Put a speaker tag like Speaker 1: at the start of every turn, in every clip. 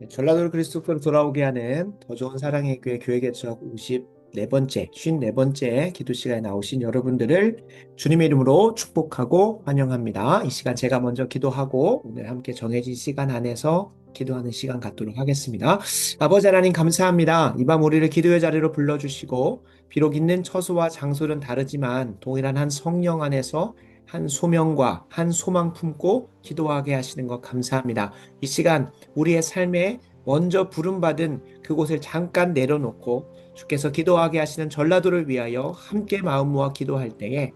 Speaker 1: 전라도 그리스도로 돌아오게 하는 더 좋은 사랑의 교회 교회 개척 54번째, 54번째 기도 시간에 나오신 여러분들을 주님의 이름으로 축복하고 환영합니다. 이 시간 제가 먼저 기도하고 오늘 함께 정해진 시간 안에서 기도하는 시간 갖도록 하겠습니다. 아버지 하나님 감사합니다. 이 밤 우리를 기도의 자리로 불러주시고 비록 있는 처소와 장소는 다르지만 동일한 한 성령 안에서 한 소명과 한 소망 품고 기도하게 하시는 것 감사합니다. 이 시간 우리의 삶에 먼저 부름받은 그곳을 잠깐 내려놓고 주께서 기도하게 하시는 전라도를 위하여 함께 마음 모아 기도할 때에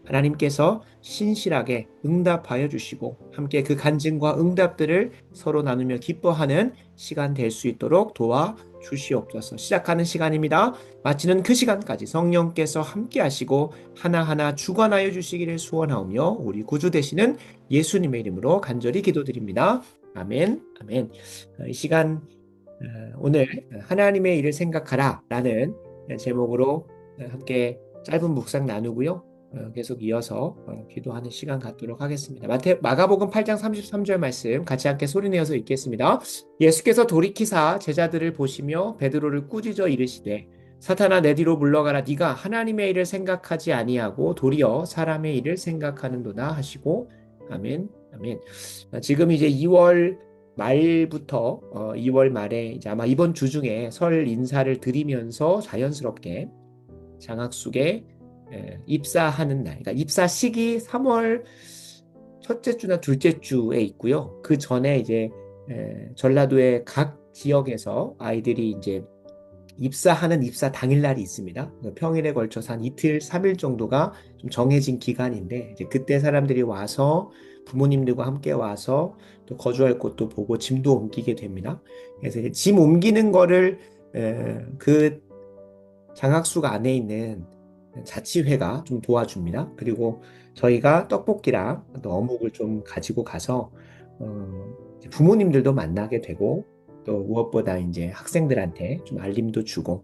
Speaker 1: 하나님께서 신실하게 응답하여 주시고 함께 그 간증과 응답들을 서로 나누며 기뻐하는 시간 될 수 있도록 도와 주시옵소서. 시작하는 시간입니다. 마치는 그 시간까지 성령께서 함께 하시고 하나하나 주관하여 주시기를 소원하오며 우리 구주 되시는 예수님의 이름으로 간절히 기도드립니다. 아멘, 아멘. 이 시간 오늘 하나님의 일을 생각하라 라는 제목으로 함께 짧은 묵상 나누고요. 계속 이어서 기도하는 시간 갖도록 하겠습니다. 마가복음 8장 33절 말씀 같이 함께 소리내어서 읽겠습니다. 예수께서 돌이키사 제자들을 보시며 베드로를 꾸짖어 이르시되 사탄아 내 뒤로 물러가라 네가 하나님의 일을 생각하지 아니하고 도리어 사람의 일을 생각하는도다 하시고 아멘, 아멘. 지금 이제 2월 말부터 2월 말에 이제 아마 이번 주 중에 설 인사를 드리면서 자연스럽게 장학숙에 입사하는 날, 그러니까 입사식이 3월 첫째 주나 둘째 주에 있고요. 그 전에 이제 전라도의 각 지역에서 아이들이 이제 입사하는 입사 당일날이 있습니다. 평일에 걸쳐서 한 이틀, 3일 정도가 좀 정해진 기간인데 이제 그때 사람들이 와서 부모님들과 함께 와서 또 거주할 곳도 보고 짐도 옮기게 됩니다. 그래서 이제 짐 옮기는 거를 그 장학숙 안에 있는 자치회가 좀 도와줍니다. 그리고 저희가 떡볶이랑 또 어묵을 좀 가지고 가서 부모님들도 만나게 되고 또 무엇보다 이제 학생들한테 좀 알림도 주고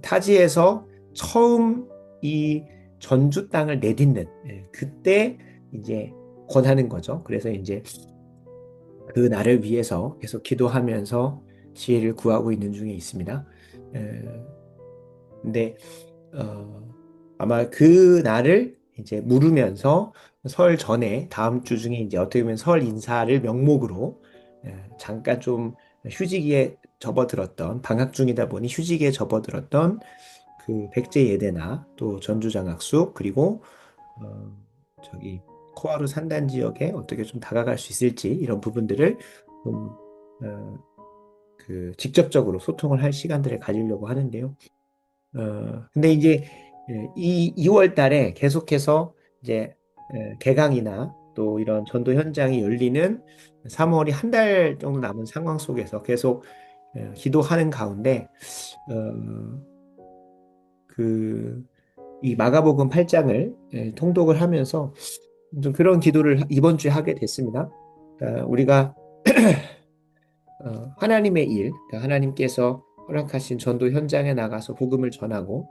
Speaker 1: 타지에서 처음 이 전주 땅을 내딛는 그때 이제 권하는 거죠. 그래서 이제 그 날을 위해서 계속 기도하면서 지혜를 구하고 있는 중에 있습니다. 에, 근데 아마 그 날을 이제 물으면서 설 전에 다음 주 중에 이제 어떻게 보면 설 인사를 명목으로 잠깐 좀 휴지기에 접어들었던 방학 중이다 보니 휴지기에 접어들었던 그 백제 예대나 또 전주장학숙 그리고 어, 저기 코하루 산단 지역에 어떻게 좀 다가갈 수 있을지 이런 부분들을 좀 직접적으로 소통을 할 시간들을 가지려고 하는데요. 근데 이제 이 2월 달에 계속해서 이제 개강이나 또 이런 전도 현장이 열리는 3월이 한 달 정도 남은 상황 속에서 계속 기도하는 가운데 어, 그 이 마가복음 8장을 통독을 하면서 좀 그런 기도를 이번 주에 하게 됐습니다. 우리가 하나님의 일, 그러니까 하나님께서 허락하신 전도 현장에 나가서 복음을 전하고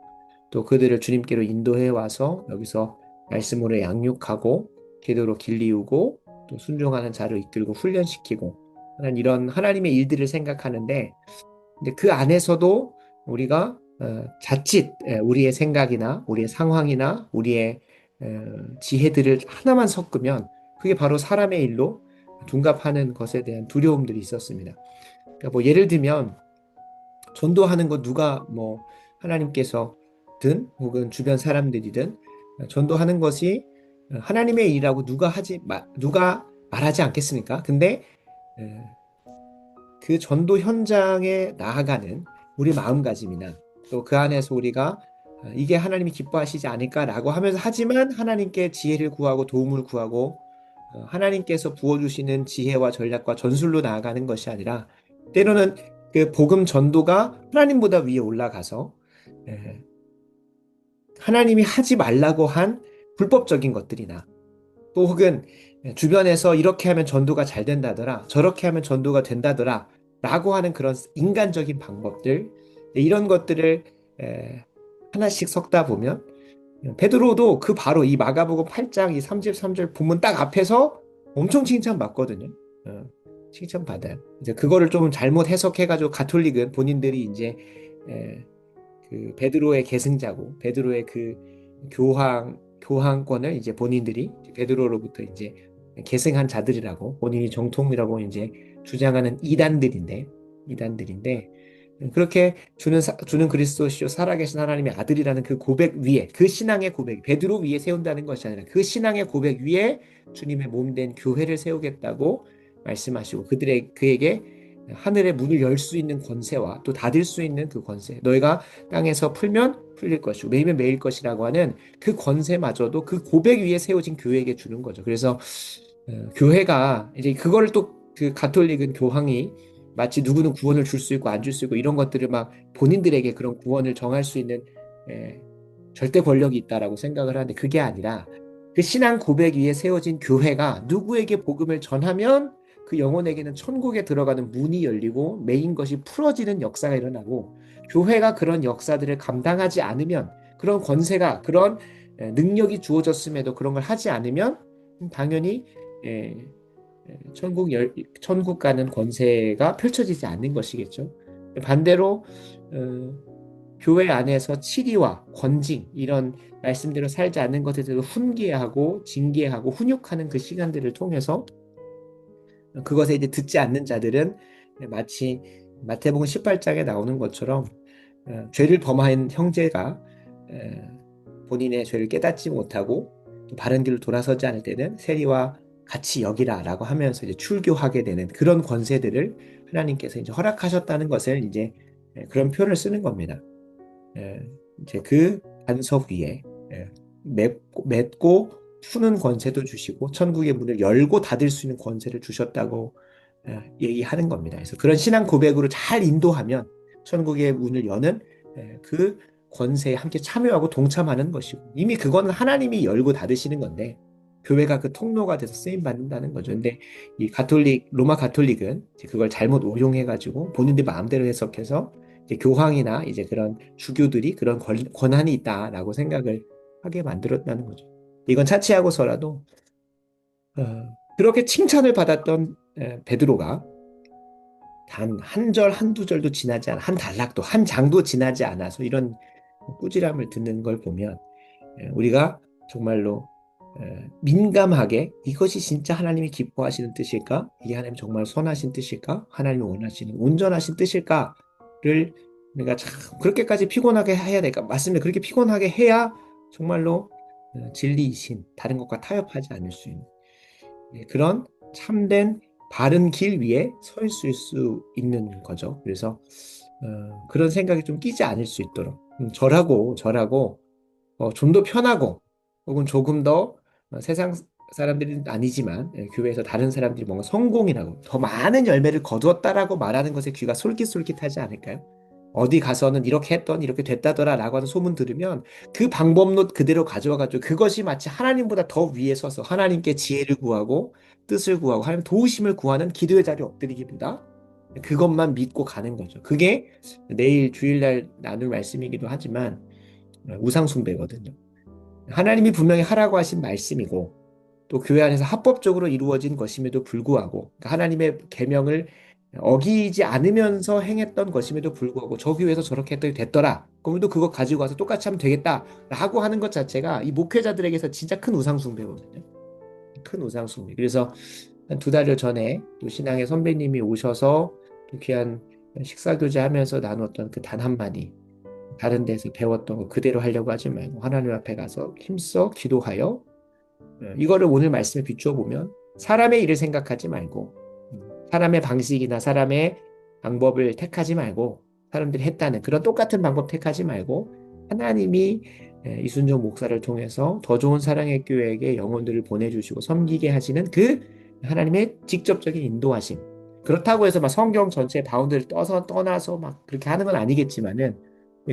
Speaker 1: 또 그들을 주님께로 인도해 와서 여기서 말씀으로 양육하고 기도로 길리우고 또 순종하는 자를 이끌고 훈련시키고 하는 이런 하나님의 일들을 생각하는데 근데 그 안에서도 우리가 자칫 우리의 생각이나 우리의 상황이나 우리의 지혜들을 하나만 섞으면 그게 바로 사람의 일로 둔갑하는 것에 대한 두려움들이 있었습니다. 그러니까 뭐 예를 들면 전도하는 거 누가 뭐 하나님께서든 혹은 주변 사람들이든 전도하는 것이 하나님의 일이라고 누가 말하지 않겠습니까? 근데 에, 그 전도 현장에 나아가는 우리 마음가짐이나 또 그 안에서 우리가 이게 하나님이 기뻐하시지 않을까라고 하면서 하지만 하나님께 지혜를 구하고 도움을 구하고 하나님께서 부어주시는 지혜와 전략과 전술로 나아가는 것이 아니라 때로는 그 복음 전도가 하나님보다 위에 올라가서 에, 하나님이 하지 말라고 한 불법적인 것들이나 또 혹은 주변에서 이렇게 하면 전도가 잘 된다더라, 저렇게 하면 전도가 된다더라, 라고 하는 그런 인간적인 방법들, 이런 것들을 하나씩 섞다 보면, 베드로도 그 바로 이 마가복음 8장 이 33절 본문 딱 앞에서 엄청 칭찬받거든요. 어, 칭찬받아요. 이제 그거를 좀 잘못 해석해가지고 가톨릭은 본인들이 이제 에, 그 베드로의 계승자고 베드로의 그 교황권을 이제 본인들이 베드로로부터 이제 계승한 자들이라고 본인이 정통이라고 이제 주장하는 이단들인데 그렇게 주는 그리스도시요 살아계신 하나님의 아들이라는 그 고백 위에 그 신앙의 고백 베드로 위에 세운다는 것이 아니라 그 신앙의 고백 위에 주님의 몸된 교회를 세우겠다고 말씀하시고 그에게 하늘의 문을 열 수 있는 권세와 또 닫을 수 있는 그 권세 너희가 땅에서 풀면 풀릴 것이고 매이면 매일 것이라고 하는 그 권세마저도 그 고백 위에 세워진 교회에게 주는 거죠. 그래서 교회가 이제 그거를 또 그 가톨릭은 교황이 마치 누구는 구원을 줄 수 있고 안 줄 수 있고 이런 것들을 막 본인들에게 그런 구원을 정할 수 있는 에, 절대 권력이 있다라고 생각을 하는데 그게 아니라 그 신앙 고백 위에 세워진 교회가 누구에게 복음을 전하면 그 영혼에게는 천국에 들어가는 문이 열리고 매인 것이 풀어지는 역사가 일어나고 교회가 그런 역사들을 감당하지 않으면 그런 권세가 그런 능력이 주어졌음에도 그런 걸 하지 않으면 당연히 에, 천국 가는 권세가 펼쳐지지 않는 것이겠죠. 반대로 교회 안에서 치리와 권징 이런 말씀대로 살지 않는 것에 대해서 훈계하고 징계하고 훈육하는 그 시간들을 통해서 그것에 이제 듣지 않는 자들은 마치 마태복음 18장에 나오는 것처럼 죄를 범한 형제가 본인의 죄를 깨닫지 못하고 또 바른 길로 돌아서지 않을 때는 세리와 같이 여기라라고 하면서 이제 출교하게 되는 그런 권세들을 하나님께서 이제 허락하셨다는 것을 이제 그런 표현을 쓰는 겁니다. 이제 그 반석 위에 맺고 푸는 권세도 주시고 천국의 문을 열고 닫을 수 있는 권세를 주셨다고 얘기하는 겁니다. 그래서 그런 신앙 고백으로 잘 인도하면 천국의 문을 여는 그 권세에 함께 참여하고 동참하는 것이고 이미 그거는 하나님이 열고 닫으시는 건데 교회가 그 통로가 돼서 쓰임 받는다는 거죠. 근데 이 로마 가톨릭은 그걸 잘못 오용해가지고 본인들 마음대로 해석해서 이제 교황이나 이제 그런 주교들이 그런 권한이 있다라고 생각을 하게 만들었다는 거죠. 이건 차치하고서라도 그렇게 칭찬을 받았던 베드로가 단 한 절, 한두 절도 지나지 않아, 한 단락도, 한 장도 지나지 않아서 이런 꾸지람을 듣는 걸 보면 우리가 정말로 민감하게 이것이 진짜 하나님이 기뻐하시는 뜻일까? 이게 하나님 정말 선하신 뜻일까? 하나님이 원하시는 온전하신 뜻일까?를 우리가 참 그렇게까지 피곤하게 해야 될까? 맞습니다. 그렇게 피곤하게 해야 정말로 진리이신 다른 것과 타협하지 않을 수 있는 그런 참된 바른 길 위에 서 있을 수 있는 거죠. 그래서 그런 생각이 좀 끼지 않을 수 있도록 절하고 좀 더 편하고 혹은 조금 더 세상 사람들은 아니지만 교회에서 다른 사람들이 뭔가 성공이라고 더 많은 열매를 거두었다라고 말하는 것에 귀가 솔깃솔깃하지 않을까요? 어디 가서는 이렇게 했더니 이렇게 됐다더라 라고 하는 소문 들으면 그 방법론 그대로 가져와가지고 그것이 마치 하나님보다 더 위에 서서 하나님께 지혜를 구하고 뜻을 구하고 하나님 도우심을 구하는 기도의 자리에 엎드리기보다 그것만 믿고 가는 거죠. 그게 내일 주일날 나눌 말씀이기도 하지만 우상숭배거든요. 하나님이 분명히 하라고 하신 말씀이고 또 교회 안에서 합법적으로 이루어진 것임에도 불구하고 그러니까 하나님의 계명을 어기지 않으면서 행했던 것임에도 불구하고 저 교회에서 저렇게 했더니 됐더라. 그럼 또 그거 가지고 와서 똑같이 하면 되겠다라고 하는 것 자체가 이 목회자들에게서 진짜 큰 우상숭배거든요. 큰 우상숭배. 그래서 한 두 달여 전에 또 신앙의 선배님이 오셔서 또 귀한 식사 교제하면서 나눴던 그 단 한마디 다른 데서 배웠던 거 그대로 하려고 하지 말고 하나님 앞에 가서 힘써 기도하여 이거를 오늘 말씀에 비추어 보면 사람의 일을 생각하지 말고 사람의 방식이나 사람의 방법을 택하지 말고 사람들이 했다는 그런 똑같은 방법 택하지 말고 하나님이 이순종 목사를 통해서 더 좋은 사랑의 교회에게 영혼들을 보내주시고 섬기게 하시는 그 하나님의 직접적인 인도하심. 그렇다고 해서 막 성경 전체 바운드를 떠나서 막 그렇게 하는 건 아니겠지만은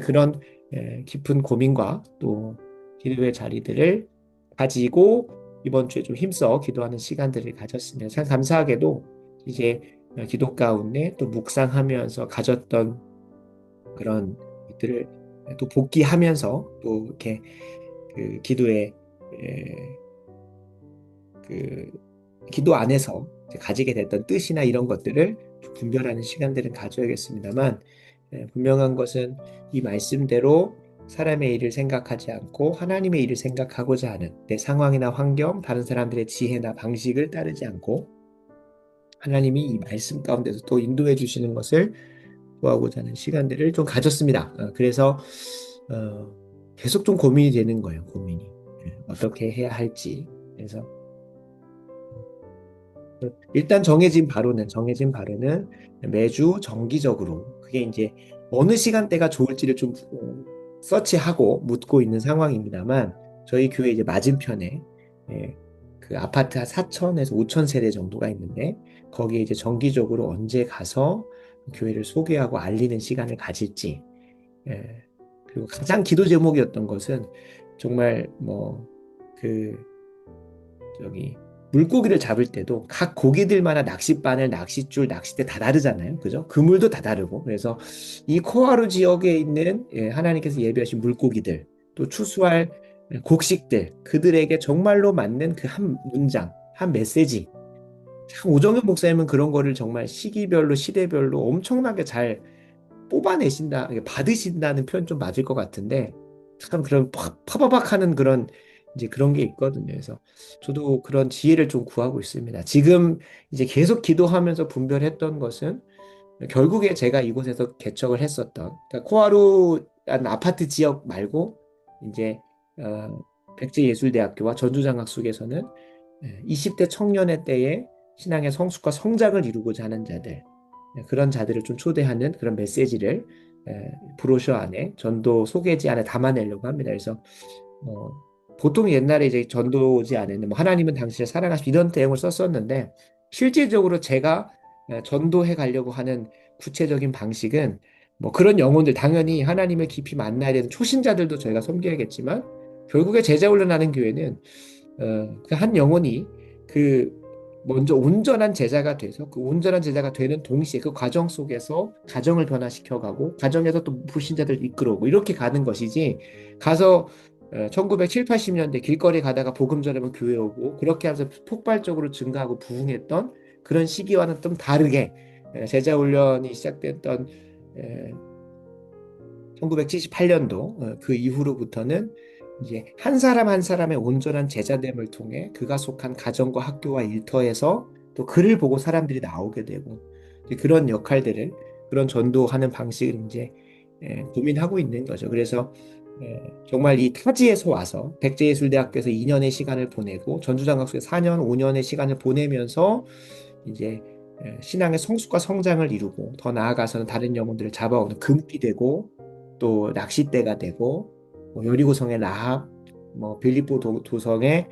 Speaker 1: 그런 깊은 고민과 또 기도의 자리들을 가지고 이번 주에 좀 힘써 기도하는 시간들을 가졌으면 참 감사하게도 이제 기도 가운데 또 묵상하면서 가졌던 그런 것들을 또 복귀하면서 또 이렇게 그 기도의 그 기도 안에서 이제 가지게 됐던 뜻이나 이런 것들을 좀 분별하는 시간들은 가져야겠습니다만, 분명한 것은 이 말씀대로 사람의 일을 생각하지 않고 하나님의 일을 생각하고자 하는 내 상황이나 환경, 다른 사람들의 지혜나 방식을 따르지 않고 하나님이 이 말씀 가운데서 또 인도해 주시는 것을 구하고자 하는 시간들을 좀 가졌습니다. 그래서 어, 계속 좀 고민이 되는 거예요. 고민이. 어떻게 해야 할지. 그래서 일단 정해진 바로는 매주 정기적으로 그게 이제 어느 시간대가 좋을지를 좀 서치하고 묻고 있는 상황입니다만 저희 교회 이제 맞은편에 예, 그 아파트 한 4천에서 5천 세대 정도가 있는데 거기에 이제 정기적으로 언제 가서 교회를 소개하고 알리는 시간을 가질지 예, 그리고 가장 기도 제목이었던 것은 정말 그 저기 물고기를 잡을 때도 각 고기들마다 낚싯바늘, 낚싯줄, 낚싯대 다 다르잖아요. 그죠? 그물도 다 다르고. 그래서 이 코하루 지역에 있는 하나님께서 예비하신 물고기들, 또 추수할 곡식들, 그들에게 정말로 맞는 그 한 문장, 한 메시지. 참 오정현 목사님은 그런 거를 정말 시기별로, 시대별로 엄청나게 잘 뽑아내신다, 받으신다는 표현 좀 맞을 것 같은데, 참 그런 파바박 하는 그런, 이제 그런 게 있거든요. 그래서 저도 그런 지혜를 좀 구하고 있습니다. 지금 이제 계속 기도하면서 분별했던 것은 결국에 제가 이곳에서 개척을 했었던, 그러니까 코하루라는 아파트 지역 말고, 이제, 백제예술대학교와 전주장학숙에서는 20대 청년의 때에 신앙의 성숙과 성장을 이루고자 하는 자들, 그런 자들을 좀 초대하는 그런 메시지를 브로셔 안에 전도 소개지 안에 담아내려고 합니다. 그래서 어, 보통 옛날에 이제 전도지 안에는 뭐 하나님은 당신을 사랑하시 이런 내용을 썼었는데 실질적으로 제가 전도해 가려고 하는 구체적인 방식은 뭐 그런 영혼들 당연히 하나님을 깊이 만나야 되는 초신자들도 저희가 섬겨야겠지만 결국에 제자 훈련하는 교회는 그 한 영혼이 그 먼저 온전한 제자가 돼서 그 온전한 제자가 되는 동시에 그 과정 속에서 가정을 변화시켜가고 가정에서 또 불신자들 이끌어오고 이렇게 가는 것이지 가서 1970, 80년대 길거리 가다가 복음 전하면 교회 오고 그렇게 하면서 폭발적으로 증가하고 부흥했던 그런 시기와는 좀 다르게 제자 훈련이 시작됐던 1978년도 그 이후로부터는 이제 한 사람 한 사람의 온전한 제자됨을 통해 그가 속한 가정과 학교와 일터에서 또 그를 보고 사람들이 나오게 되고 이제 그런 역할들을 그런 전도하는 방식을 이제 고민하고 있는 거죠. 그래서 정말 이 타지에서 와서 백제예술대학교에서 2년의 시간을 보내고 전주장학소에 4년, 5년의 시간을 보내면서 이제 신앙의 성숙과 성장을 이루고 더 나아가서는 다른 영혼들을 잡아오는 금이 되고 또 낚싯대가 되고 뭐 여리고성의 라합, 뭐 빌립보 도성의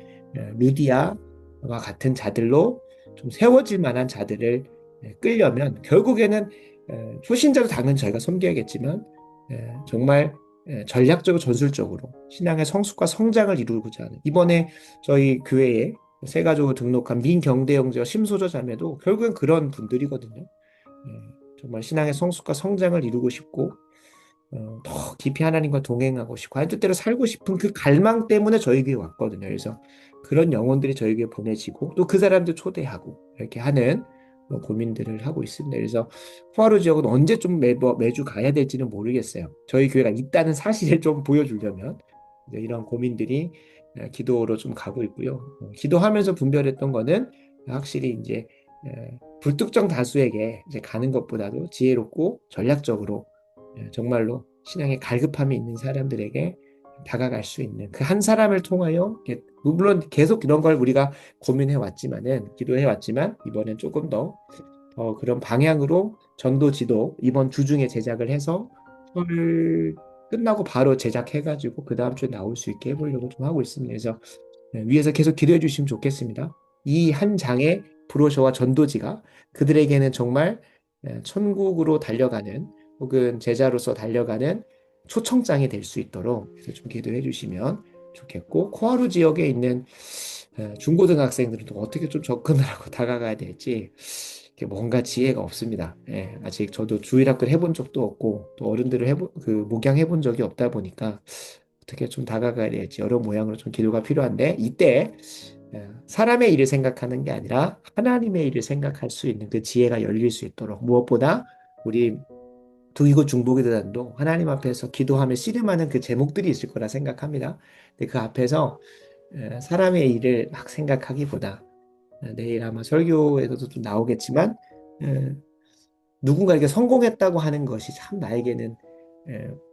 Speaker 1: 루디아와 같은 자들로 좀 세워질 만한 자들을 끌려면 결국에는 초신자도 당연히 저희가 섬겨야겠지만 정말 전략적으로 전술적으로 신앙의 성숙과 성장을 이루고자 하는 이번에 저희 교회에 세가족으로 등록한 민경대 형제와 심소저 자매도 결국엔 그런 분들이거든요. 정말 신앙의 성숙과 성장을 이루고 싶고 더 깊이 하나님과 동행하고 싶고 하나님 뜻대로 살고 싶은 그 갈망 때문에 저에게 왔거든요. 그래서 그런 영혼들이 저에게 보내지고 또 그 사람들 초대하고 이렇게 하는 고민들을 하고 있습니다. 그래서 포화로 지역은 언제 좀 매주 가야 될지는 모르겠어요. 저희 교회가 있다는 사실을 좀 보여주려면 이제 이런 고민들이 기도로 좀 가고 있고요. 기도하면서 분별했던 거는 확실히 이제 불특정 다수에게 이제 가는 것보다도 지혜롭고 전략적으로 정말로 신앙의 갈급함이 있는 사람들에게 다가갈 수 있는 그 한 사람을 통하여 물론 계속 이런 걸 우리가 고민해 왔지만은 기도해 왔지만 이번엔 조금 더 그런 방향으로 전도 지도 이번 주 중에 제작을 해서 설 끝나고 바로 제작해가지고 그 다음 주에 나올 수 있게 해보려고 좀 하고 있습니다. 그래서 위에서 계속 기도해 주시면 좋겠습니다. 이 한 장의 브로셔와 전도지가 그들에게는 정말 천국으로 달려가는 혹은 제자로서 달려가는 초청장이 될 수 있도록 그래서 좀 기도해 주시면 좋겠고 코하루 지역에 있는 중고등학생들은 또 어떻게 좀 접근을 하고 다가가야 될지 뭔가 지혜가 없습니다. 아직 저도 주일학교를 해본 적도 없고 또 어른들을 목양해 본 적이 없다 보니까 어떻게 좀 다가가야 될지 여러 모양으로 좀 기도가 필요한데 이때 사람의 일을 생각하는 게 아니라 하나님의 일을 생각할 수 있는 그 지혜가 열릴 수 있도록 무엇보다 우리 두기고 중보기도단도 하나님 앞에서 기도하며 씨름하는 그 제목들이 있을 거라 생각합니다. 근데 그 앞에서 사람의 일을 막 생각하기보다 내일 아마 설교에서도 좀 나오겠지만 에, 누군가에게 성공했다고 하는 것이 참 나에게는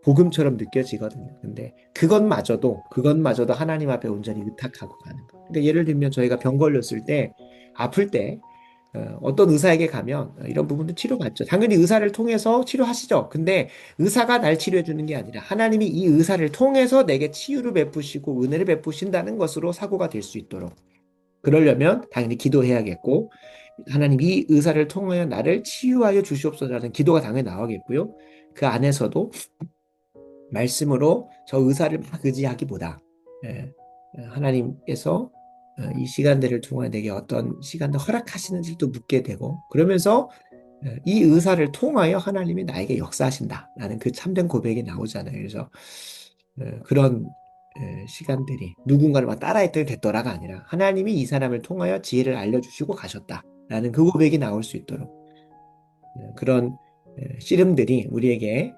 Speaker 1: 복음처럼 느껴지거든요. 근데 그것마저도 하나님 앞에 온전히 의탁하고 가는 거. 그러니까 예를 들면 저희가 병 걸렸을 때 아플 때 어떤 의사에게 가면 이런 부분도 치료받죠. 당연히 의사를 통해서 치료하시죠. 근데 의사가 날 치료해 주는 게 아니라 하나님이 이 의사를 통해서 내게 치유를 베푸시고 은혜를 베푸신다는 것으로 사고가 될 수 있도록 그러려면 당연히 기도해야겠고 하나님 이 의사를 통하여 나를 치유하여 주시옵소서라는 기도가 당연히 나오겠고요. 그 안에서도 말씀으로 저 의사를 막 의지하기보다 예, 하나님께서 이 시간들을 통해 내게 어떤 시간도 허락하시는지도 묻게 되고 그러면서 이 의사를 통하여 하나님이 나에게 역사하신다라는 그 참된 고백이 나오잖아요. 그래서 그런 시간들이 누군가를 막 따라했더니 됐더라가 아니라 하나님이 이 사람을 통하여 지혜를 알려주시고 가셨다라는 그 고백이 나올 수 있도록 그런 씨름들이 우리에게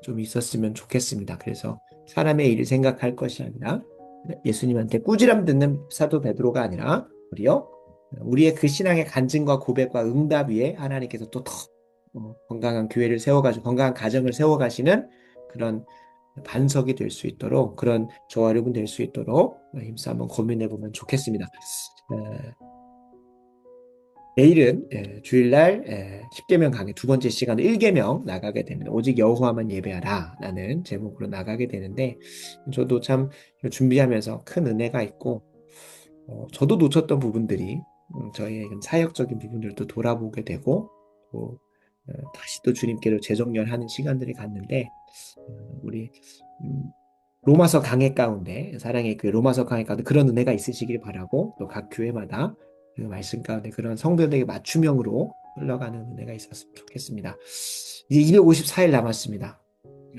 Speaker 1: 좀 있었으면 좋겠습니다. 그래서 사람의 일을 생각할 것이 아니라 예수님한테 꾸지람 듣는 사도 베드로가 아니라 우리의 그 신앙의 간증과 고백과 응답 위에 하나님께서 또 더 건강한 교회를 세워가지고 건강한 가정을 세워가시는 그런 반석이 될 수 있도록 그런 저와 여러분 될 수 있도록 힘써 한번 고민해 보면 좋겠습니다. 내일은 주일날 10계명 강의 두 번째 시간 1계명 나가게 됩니다. 오직 여호와만 예배하라 라는 제목으로 나가게 되는데 저도 참 준비하면서 큰 은혜가 있고 저도 놓쳤던 부분들이 저희의 사역적인 부분들도 돌아보게 되고 또 다시 또 주님께로 재정렬하는 시간들이 갔는데 우리 음, 로마서 강해 가운데 사랑의 교회 로마서 강해 가운데 그런 은혜가 있으시길 바라고 또 각 교회마다 그 말씀 가운데 그런 성도들에게 맞춤형으로 흘러가는 은혜가 있었으면 좋겠습니다. 이제 254일 남았습니다.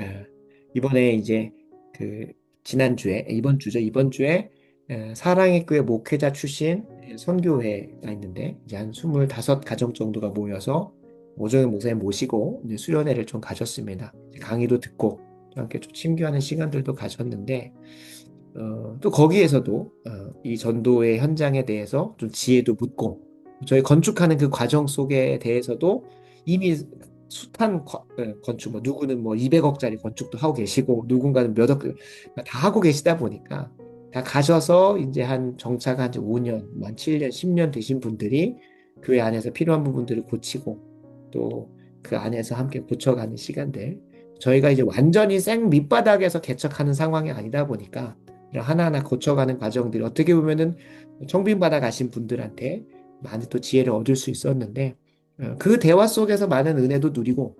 Speaker 1: 예, 이번에 이제 그 지난주에 이번 주죠. 이번 주에 사랑의 교회 목회자 출신 선교회가 있는데 이제 한 25가정 정도가 모여서 오정현 목사님 모시고 이제 수련회를 좀 가졌습니다. 강의도 듣고 또 함께 좀 친교하는 시간들도 가졌는데 또 거기에서도 이 전도의 현장에 대해서 좀 지혜도 묻고 저희 건축하는 그 과정 속에 대해서도 이미 숱한 건축, 뭐 누구는 뭐 200억짜리 건축도 하고 계시고 누군가는 몇 억, 다 하고 계시다 보니까 다 가셔서 이제 한 정착한 지 5년, 만 7년, 10년 되신 분들이 교회 안에서 필요한 부분들을 고치고 또 그 안에서 함께 고쳐가는 시간들. 저희가 이제 완전히 생 밑바닥에서 개척하는 상황이 아니다 보니까 하나하나 고쳐가는 과정들이 어떻게 보면은 청빈받아 가신 분들한테 많은 또 지혜를 얻을 수 있었는데 그 대화 속에서 많은 은혜도 누리고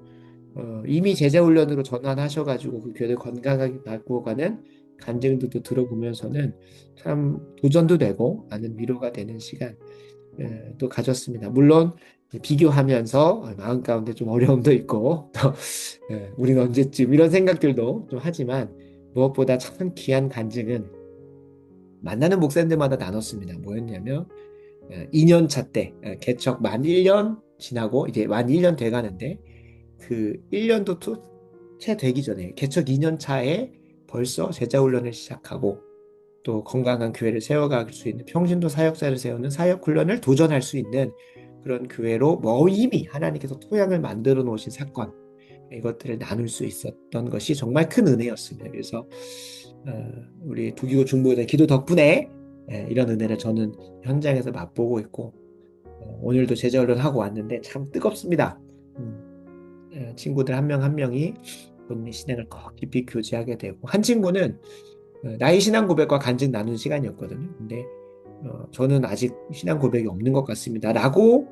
Speaker 1: 이미 제자훈련으로 전환하셔가지고 그 교회를 건강하게 바꾸어가는 간증들도 들어보면서는 참 도전도 되고 많은 위로가 되는 시간 또 가졌습니다. 물론 비교하면서 마음 가운데 좀 어려움도 있고 또 우리는 언제쯤 이런 생각들도 좀 하지만 무엇보다 참 귀한 간증은 만나는 목사님들마다 나눴습니다. 뭐였냐면 2년 차 때 개척 만 1년 지나고 이제 만 1년 돼 가는데 그 1년도 채 되기 전에 개척 2년 차에 벌써 제자 훈련을 시작하고 또 건강한 교회를 세워갈 수 있는 평신도 사역자를 세우는 사역 훈련을 도전할 수 있는 그런 교회로 뭐 이미 하나님께서 토양을 만들어 놓으신 사건 이것들을 나눌 수 있었던 것이 정말 큰 은혜였습니다. 그래서 우리 두기고 중보의 기도 덕분에 이런 은혜를 저는 현장에서 맛보고 있고 오늘도 제자훈련 하고 왔는데 참 뜨겁습니다. 친구들 한 명 한 명이 본인의 신앙을 더 깊이 교제하게 되고 한 친구는 나의 신앙 고백과 간증 나눈 시간이었거든요. 근데 저는 아직 신앙 고백이 없는 것 같습니다. 라고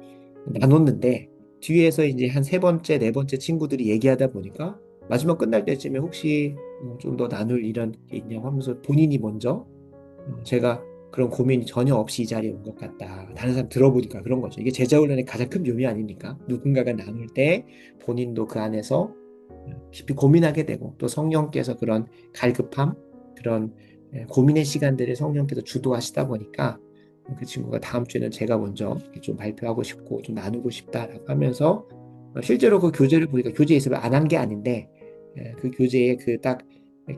Speaker 1: 나눴는데 뒤에서 이제 한 세 번째, 네 번째 친구들이 얘기하다 보니까 마지막 끝날 때쯤에 혹시 좀 더 나눌 이런 게 있냐고 하면서 본인이 먼저 제가 그런 고민이 전혀 없이 이 자리에 온 것 같다. 다른 사람 들어보니까 그런 거죠. 이게 제자훈련의 가장 큰 묘미 아닙니까? 누군가가 나눌 때 본인도 그 안에서 깊이 고민하게 되고 또 성령께서 그런 갈급함, 그런 고민의 시간들을 성령께서 주도하시다 보니까 그 친구가 다음 주에는 제가 먼저 좀 발표하고 싶고 좀 나누고 싶다라고 하면서 실제로 그 교재를 보니까 교재 있으면 안 한 게 아닌데 그 교재에 그 딱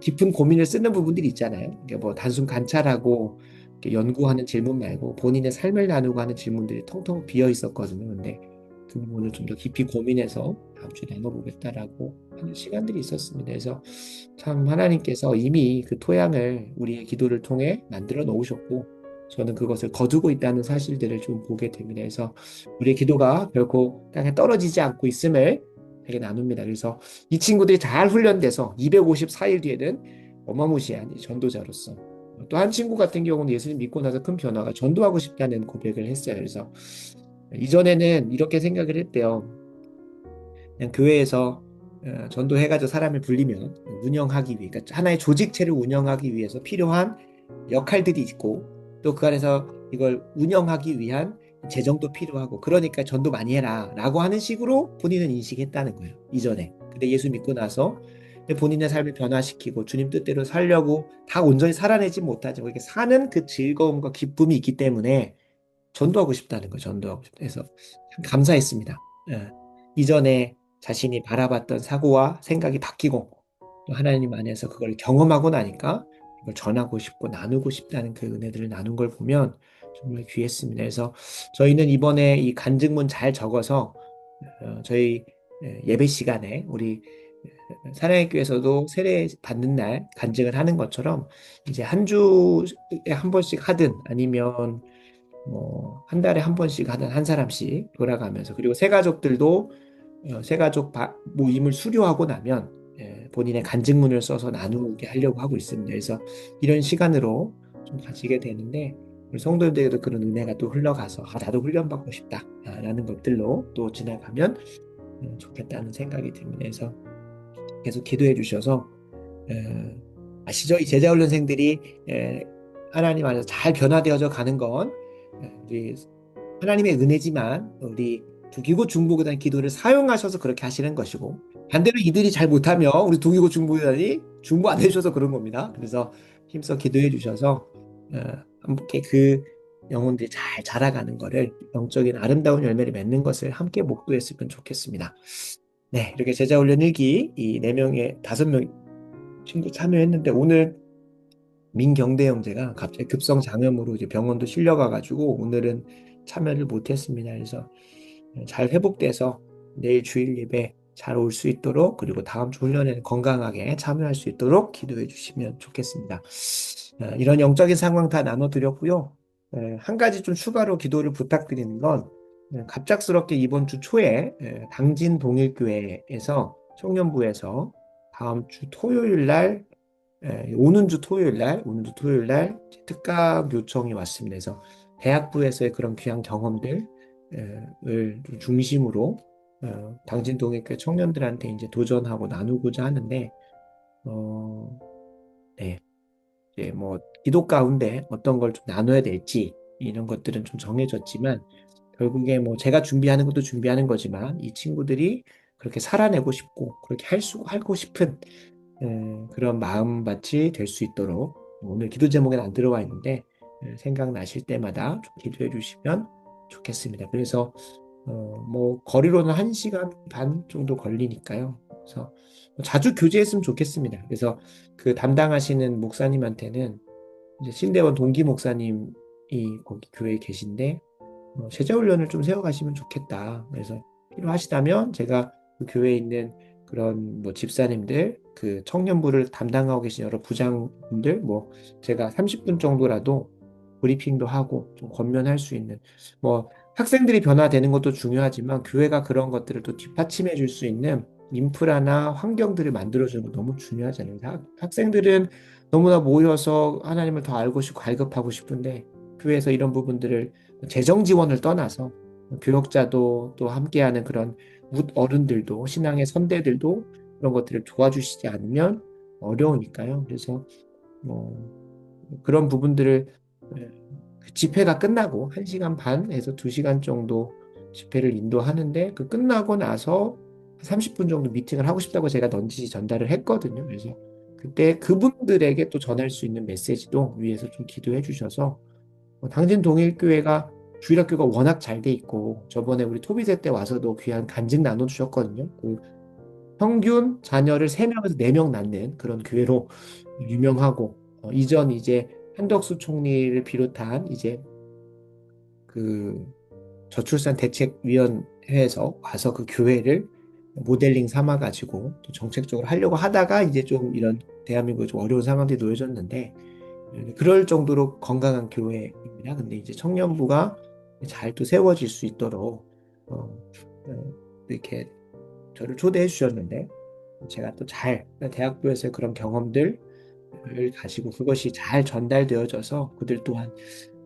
Speaker 1: 깊은 고민을 쓰는 부분들이 있잖아요. 이게 뭐 단순 관찰하고 이렇게 연구하는 질문 말고 본인의 삶을 나누고 하는 질문들이 텅텅 비어 있었거든요. 근데 그 부분을 좀 더 깊이 고민해서 다음 주에 나눠보겠다라고 하는 시간들이 있었습니다. 그래서 참 하나님께서 이미 그 토양을 우리의 기도를 통해 만들어 놓으셨고 저는 그것을 거두고 있다는 사실들을 좀 보게 됩니다. 그래서 우리의 기도가 결코 땅에 떨어지지 않고 있음을 되게 나눕니다. 그래서 이 친구들이 잘 훈련돼서 254일 뒤에는 어마무시한 이 전도자로서 또 한 친구 같은 경우는 예수님 믿고 나서 큰 변화가 전도하고 싶다는 고백을 했어요. 그래서 이전에는 이렇게 생각을 했대요. 그냥 교회에서 전도해가지고 사람을 불리면 운영하기 위해, 그러니까 하나의 조직체를 운영하기 위해서 필요한 역할들이 있고 또 그 안에서 이걸 운영하기 위한 재정도 필요하고 그러니까 전도 많이 해라 라고 하는 식으로 본인은 인식했다는 거예요. 이전에. 근데 예수 믿고 나서 본인의 삶을 변화시키고 주님 뜻대로 살려고 다 온전히 살아내지 못하지만 이렇게 사는 그 즐거움과 기쁨이 있기 때문에 전도하고 싶다는 거예요. 전도하고 싶다. 그래서 참 감사했습니다. 예. 이전에 자신이 바라봤던 사고와 생각이 바뀌고 또 하나님 안에서 그걸 경험하고 나니까 이걸 전하고 싶고 나누고 싶다는 그 은혜들을 나눈 걸 보면 정말 귀했습니다. 그래서 저희는 이번에 이 간증문 잘 적어서 저희 예배 시간에 우리 사랑의 교회에서도 세례 받는 날 간증을 하는 것처럼 이제 한 주에 한 번씩 하든 아니면 뭐 한 달에 한 번씩 하든 한 사람씩 돌아가면서 그리고 새 가족들도 새 가족 모임을 수료하고 나면 본인의 간증문을 써서 나누게 하려고 하고 있습니다. 그래서 이런 시간으로 좀 가지게 되는데 우리 성도들에게도 그런 은혜가 또 흘러가서 나도 훈련받고 싶다라는 것들로 또 지나가면 좋겠다는 생각이 듭니다. 그래서 계속 기도해 주셔서 아시죠? 이 제자훈련생들이 하나님 안에서 잘 변화되어져 가는 건 우리 하나님의 은혜지만 우리 두기고 중보기도단 기도를 사용하셔서 그렇게 하시는 것이고 반대로 이들이 잘 못하면 우리 두기고 중보기도단이 중보 안 해주셔서 그런 겁니다. 그래서 힘써 기도해 주셔서 함께 그 영혼들이 잘 자라가는 거를 영적인 아름다운 열매를 맺는 것을 함께 목도했으면 좋겠습니다. 네, 이렇게 제자훈련 일기 이 4명의 5명 친구 참여했는데 오늘 민경대 형제가 갑자기 급성 장염으로 이제 병원도 실려가가지고 오늘은 참여를 못했습니다. 그래서 잘 회복돼서 내일 주일 예배 잘 올 수 있도록 그리고 다음 주 훈련에는 건강하게 참여할 수 있도록 기도해 주시면 좋겠습니다. 이런 영적인 상황 다 나눠드렸고요. 한 가지 좀 추가로 기도를 부탁드리는 건 갑작스럽게 이번 주 초에 당진 동일교회에서 청년부에서 다음 주 토요일 날 오는 주 토요일 날 특강 요청이 왔습니다. 그래서 대학부에서의 그런 귀한 경험들을 중심으로 당진동의교회 청년들한테 이제 도전하고 나누고자 하는데, 어, 네, 이제 뭐 기도 가운데 어떤 걸 좀 나눠야 될지 이런 것들은 좀 정해졌지만 결국에 뭐 제가 준비하는 것도 준비하는 거지만 이 친구들이 그렇게 살아내고 싶고 그렇게 하고 싶은 그런 마음밭이 될 수 있도록 오늘 기도 제목에는 안 들어와 있는데 생각나실 때마다 좀 기도해 주시면 좋겠습니다. 그래서 뭐 거리로는 1시간 반 정도 걸리니까요. 그래서 자주 교제했으면 좋겠습니다. 그래서 그 담당하시는 목사님한테는 이제 신대원 동기 목사님이 거기 교회에 계신데 제자 훈련을 좀 세워가시면 좋겠다. 그래서 필요하시다면 제가 그 교회에 있는 그런 뭐 집사님들, 그 청년부를 담당하고 계신 여러 부장님들, 뭐 제가 30분 정도라도 브리핑도 하고 좀 권면할 수 있는 뭐 학생들이 변화되는 것도 중요하지만 교회가 그런 것들을 또 뒷받침해 줄 수 있는 인프라나 환경들을 만들어주는 거 너무 중요하잖아요. 학생들은 너무나 모여서 하나님을 더 알고 싶고 갈급하고 싶은데 교회에서 이런 부분들을 재정 지원을 떠나서 교역자도 또 함께하는 그런 어른들도 신앙의 선대들도 그런 것들을 도와주시지 않으면 어려우니까요. 그래서 뭐 그런 부분들을 그 집회가 끝나고 1시간 반에서 2시간 정도 집회를 인도하는데 그 끝나고 나서 30분 정도 미팅을 하고 싶다고 제가 넌지시 전달을 했거든요. 그래서 그때 그분들에게 또 전할 수 있는 메시지도 위에서 좀 기도해 주셔서 당진 동일교회가 주일학교가 워낙 잘 돼 있고 저번에 우리 토비세 때 와서도 귀한 간증 나눠주셨거든요. 그 평균 자녀를 3명에서 4명 낳는 그런 교회로 유명하고 이전 이제 한덕수 총리를 비롯한 이제 그 저출산 대책위원회에서 와서 그 교회를 모델링 삼아가지고 또 정책적으로 하려고 하다가 이제 좀 이런 대한민국에 좀 어려운 상황들이 놓여졌는데 그럴 정도로 건강한 교회입니다. 근데 이제 청년부가 잘 또 세워질 수 있도록 이렇게 저를 초대해 주셨는데 제가 또 잘 대학교에서 그런 경험들을 가지고 그것이 잘 전달되어져서 그들 또한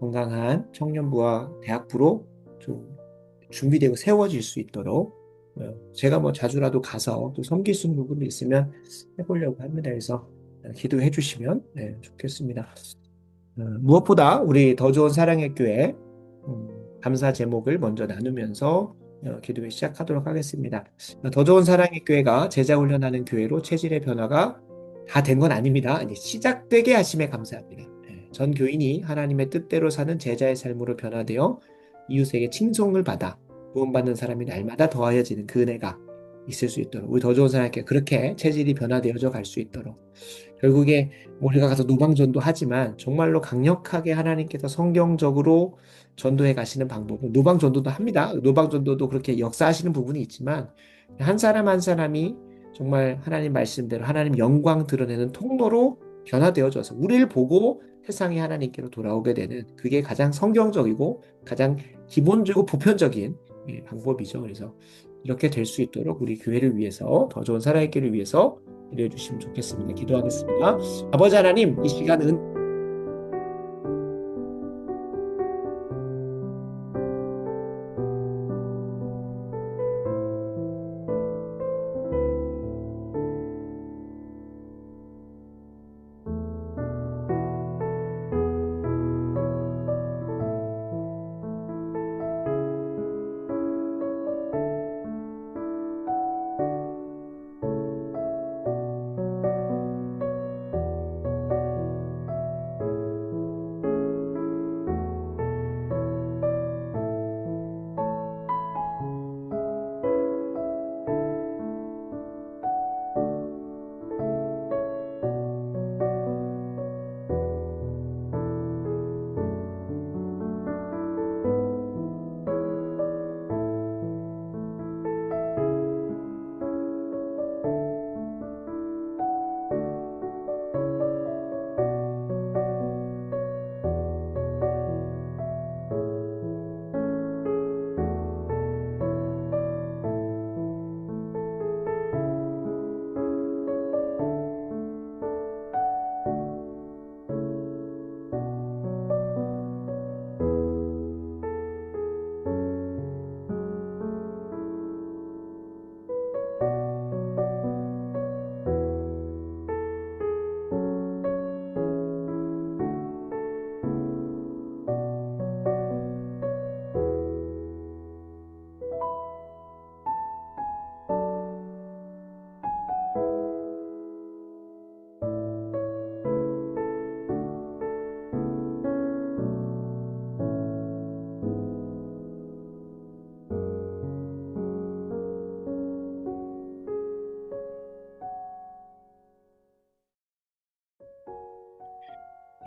Speaker 1: 건강한 청년부와 대학부로 좀 준비되고 세워질 수 있도록 제가 뭐 자주라도 가서 또 섬길 수 있는 부분이 있으면 해보려고 합니다. 그래서 기도해 주시면 좋겠습니다. 무엇보다 우리 더 좋은 사랑의 교회 감사 제목을 먼저 나누면서 기도를 시작하도록 하겠습니다. 더 좋은 사랑의 교회가 제자 훈련하는 교회로 체질의 변화가 다 된 건 아닙니다. 이제 시작되게 하심에 감사합니다. 전 교인이 하나님의 뜻대로 사는 제자의 삶으로 변화되어 이웃에게 칭송을 받아 구원받는 사람이 날마다 더하여지는 그 은혜가 있을 수 있도록 우리 더 좋은 사랑의 교회 그렇게 체질이 변화되어져 갈 수 있도록 결국에 우리가 가서 노방전도 하지만 정말로 강력하게 하나님께서 성경적으로 전도해 가시는 방법은 노방전도도 합니다. 노방전도도 그렇게 역사하시는 부분이 있지만 한 사람 한 사람이 정말 하나님 말씀대로 하나님 영광 드러내는 통로로 변화되어져서 우리를 보고 세상이 하나님께로 돌아오게 되는 그게 가장 성경적이고 가장 기본적이고 보편적인 방법이죠. 그래서 이렇게 될 수 있도록 우리 교회를 위해서 더 좋은 사랑의 길을 위해서 기도해 주시면 좋겠습니다. 기도하겠습니다. 아버지 하나님, 이 시간은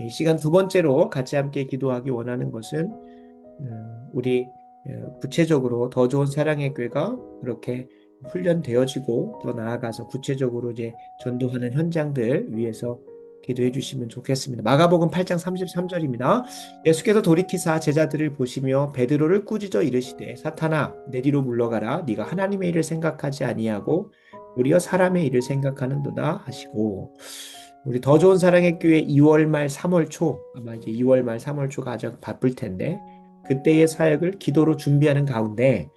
Speaker 1: 이 시간 두 번째로 같이 함께 기도하기 원하는 것은 우리 구체적으로 더 좋은 사랑의 교회가 그렇게 훈련되어지고 더 나아가서 구체적으로 이제 전도하는 현장들 위해서 기도해 주시면 좋겠습니다. 마가복음 8장 33절입니다. 예수께서 돌이키사 제자들을 보시며 베드로를 꾸짖어 이르시되 사탄아 내 뒤로 물러가라 네가 하나님의 일을 생각하지 아니하고 우리여 사람의 일을 생각하는도다 하시고 우리 더 좋은 사랑의 교회 2월 말 3월 초 아마 이제 2월 말 3월 초가 아주 바쁠 텐데 그때의 사역을 기도로 준비하는 가운데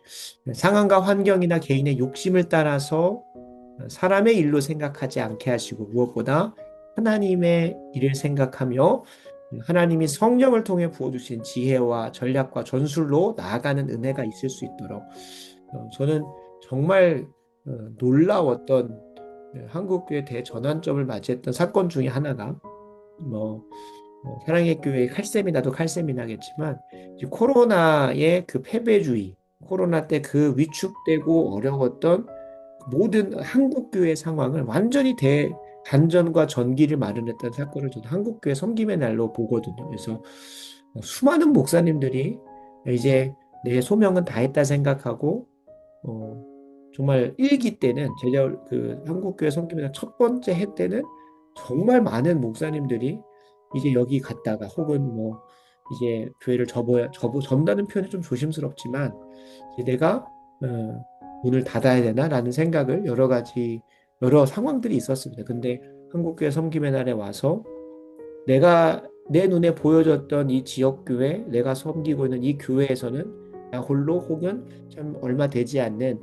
Speaker 1: 상황과 환경이나 개인의 욕심을 따라서 사람의 일로 생각하지 않게 하시고 무엇보다 하나님의 일을 생각하며 하나님이 성령을 통해 부어주신 지혜와 전략과 전술로 나아가는 은혜가 있을 수 있도록 저는 정말 놀라웠던 한국교회 대전환점을 맞이했던 사건 중에 하나가 뭐 사랑의 교회 칼셈이 나도 칼셈이 나겠지만 이제 코로나의 그 패배주의, 코로나 때 그 위축되고 어려웠던 모든 한국 교회 상황을 완전히 대반전과 전기를 마련했던 사건을 저도 한국 교회 섬김의 날로 보거든요. 그래서 수많은 목사님들이 이제 내 소명은 다했다 생각하고 어, 정말 일기 때는 제가 그 한국교회 섬기면서 첫 번째 해 때는 정말 많은 목사님들이 이제 여기 갔다가 혹은 뭐 이제 교회를 접는다는 표현이 좀 조심스럽지만 이제 내가 문을 닫아야 되나라는 생각을 여러 상황들이 있었습니다. 근데 한국교회 섬김의 날에 와서 내가 내 눈에 보여졌던 이 지역교회, 내가 섬기고 있는 이 교회에서는 나 홀로 혹은 참 얼마 되지 않는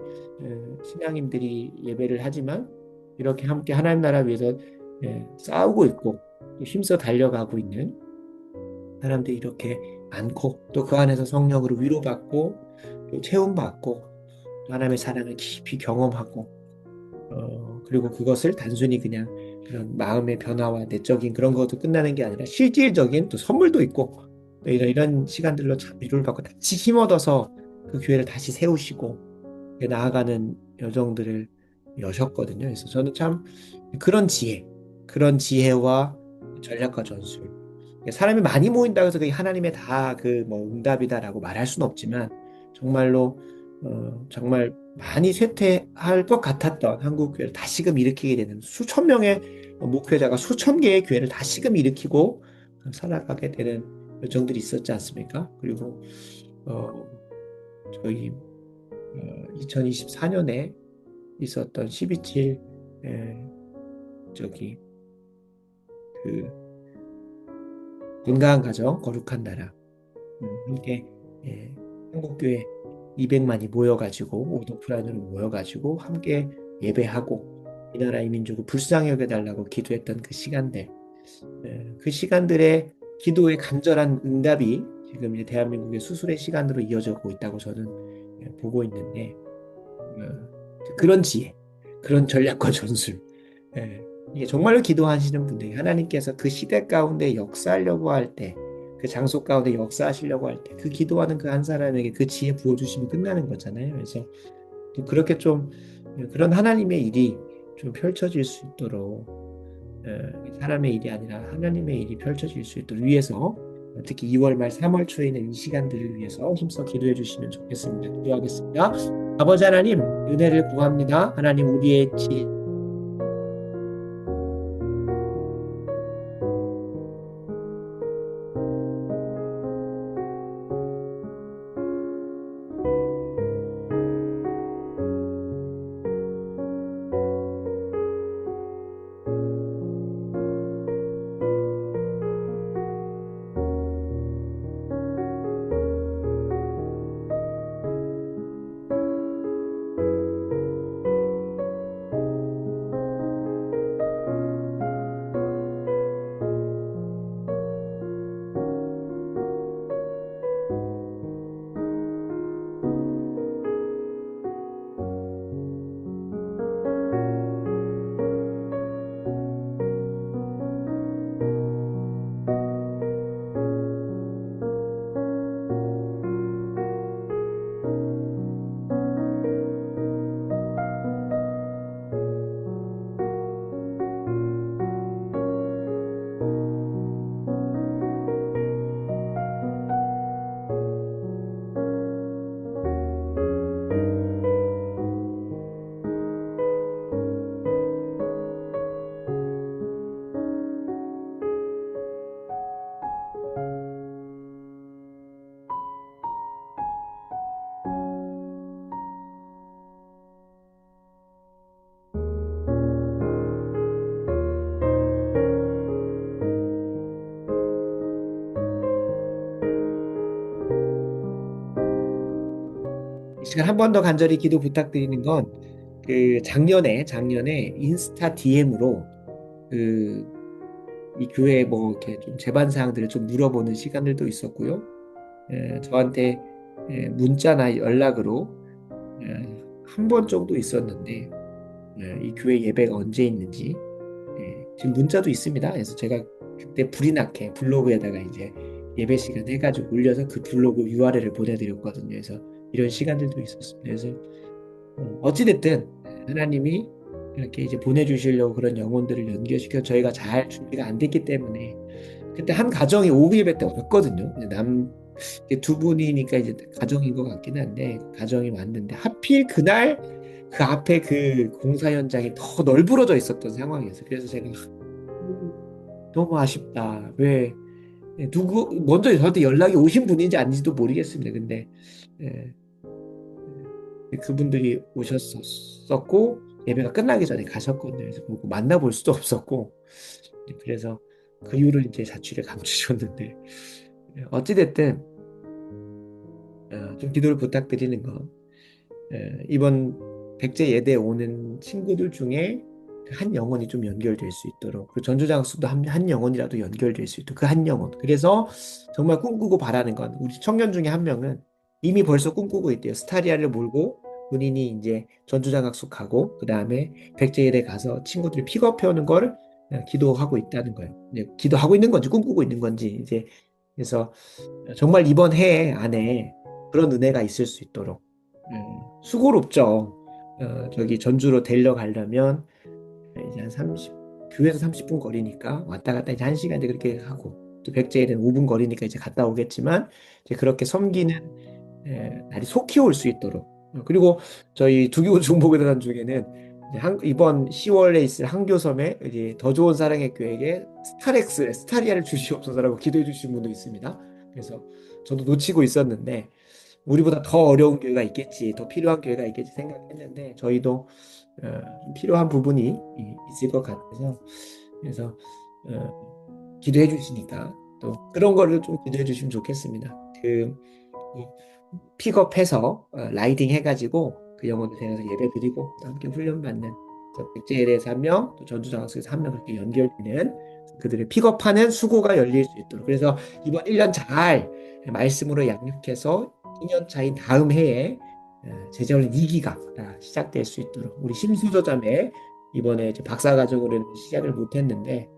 Speaker 1: 신앙인들이 예배를 하지만 이렇게 함께 하나님 나라 위해서 싸우고 있고 또 힘써 달려가고 있는 사람들이 이렇게 많고 또 그 안에서 성령으로 위로받고 또 체험받고 또 하나님의 사랑을 깊이 경험하고 그리고 그것을 단순히 그냥 그런 마음의 변화와 내적인 그런 것도 끝나는 게 아니라 실질적인 또 선물도 있고 또 이런 시간들로 참 위로를 받고 다시 힘 얻어서 그 교회를 다시 세우시고 나아가는 여정들을 여셨거든요. 그래서 저는 참 그런 그런 지혜와 전략과 전술. 사람이 많이 모인다고 해서 그게 하나님의 다 그 뭐 응답이다라고 말할 수는 없지만 정말로 정말 많이 쇠퇴할 것 같았던 한국 교회를 다시금 일으키게 되는 수천 명의 목회자가 수천 개의 교회를 다시금 일으키고 살아가게 되는 여정들이 있었지 않습니까? 그리고 어, 저희 2024년에 있었던 12.7 저기 그 건강한 가정 거룩한 나라 함께 한국교회 200만이 모여가지고 오토프라인으로 모여가지고 함께 예배하고 이 나라 이 민족을 불쌍히 여겨달라고 기도했던 그 시간들 그 시간들의 기도의 간절한 응답이 지금 이제 대한민국의 수술의 시간으로 이어지고 있다고 저는 보고 있는데 그런 지혜, 그런 전략과 전술 이게 정말로 기도하시는 분들이 하나님께서 그 시대 가운데 역사하려고 할 때, 그 장소 가운데 역사하시려고 할 때, 그 기도하는 그 한 사람에게 그 지혜 부어주시면 끝나는 거잖아요. 그래서 또 그렇게 좀 그런 하나님의 일이 좀 펼쳐질 수 있도록 사람의 일이 아니라 하나님의 일이 펼쳐질 수 있도록 위해서 특히 2월 말 3월 초에 있는 이 시간들을 위해서 힘써 기도해 주시면 좋겠습니다. 기도하겠습니다. 아버지 하나님 은혜를 구합니다. 하나님 우리의 이 시간 한 번 더 간절히 기도 부탁드리는 건 그 작년에 인스타 DM으로 그 이 교회 뭐 이렇게 좀 제반 사항들을 좀 물어보는 시간들도 있었고요. 저한테 문자나 연락으로 한 번 정도 있었는데 이 교회 예배가 언제 있는지 지금 문자도 있습니다. 그래서 제가 그때 불이 나게 블로그에다가 이제 예배 시간 해가지고 올려서 그 블로그 URL을 보내드렸거든요. 그래서 이런 시간들도 있었습니다. 그래서 어찌됐든 하나님이 이렇게 이제 보내주시려고 그런 영혼들을 연결시켜 저희가 잘 준비가 안 됐기 때문에 그때 한 가정이 오후 예배 때 왔거든요. 이게 두 분이니까 이제 가정인 것 같긴 한데 가정이 왔는데 하필 그날 그 앞에 그 공사 현장이 더 널브러져 있었던 상황이었어요. 그래서 제가 너무 아쉽다. 왜 누구 먼저 저한테 연락이 오신 분인지 아닌지도 모르겠습니다. 근데 예, 그분들이 오셨었고 예배가 끝나기 전에 가셨거든요. 그래서 보고 만나볼 수도 없었고 그래서 그 이후로 이제 자취를 감추셨는데 어찌됐든 좀 기도를 부탁드리는 거 이번 백제 예대에 오는 친구들 중에 그한 영혼이 좀 연결될 수 있도록 그 전주장학습도 한 영혼이라도 연결될 수 있도록 그 한 영혼 그래서 정말 꿈꾸고 바라는 건 우리 청년 중에 한 명은 이미 벌써 꿈꾸고 있대요. 스타리아를 몰고 본인이 이제 전주장학숙 가고 그 다음에 백제예대 가서 친구들 픽업해 오는 걸 기도하고 있다는 거예요. 기도하고 있는 건지 꿈꾸고 있는 건지 이제 그래서 정말 이번 해 안에 그런 은혜가 있을 수 있도록 수고롭죠. 저기 전주로 데려가려면 이제 한 30, 교회에서 30분 거리니까 왔다 갔다 이제 1시간대 그렇게 하고 또 백제에는 5분 거리니까 이제 갔다 오겠지만 이제 그렇게 섬기는 날이 속히 올 수 있도록 그리고 저희 두교 중보교단 중에는 이제 이번 10월에 있을 한교섬에 이제 더 좋은 사랑의 교회에게 스타리아를 주시옵소서라고 기도해 주신 분도 있습니다. 그래서 저도 놓치고 있었는데 우리보다 더 어려운 교회가 있겠지, 더 필요한 교회가 있겠지 생각했는데 저희도 좀 필요한 부분이 있을 것 같아서 그래서 기도해 주시니까 또 그런 거를 좀 기도해 주시면 좋겠습니다. 이 픽업해서 라이딩 해가지고 그 영혼들 데려서 예배 드리고 또 함께 훈련받는 백제에 대해서 한 명, 또 전주장학생에서 한 명 그렇게 연결되는 그들을 픽업하는 수고가 열릴 수 있도록 그래서 이번 1년 잘 말씀으로 양육해서 2년 차인 다음 해에 제자훈련 2기가 시작될 수 있도록 우리 심수저자매 이번에 이제 박사과정으로는 시작을 못했는데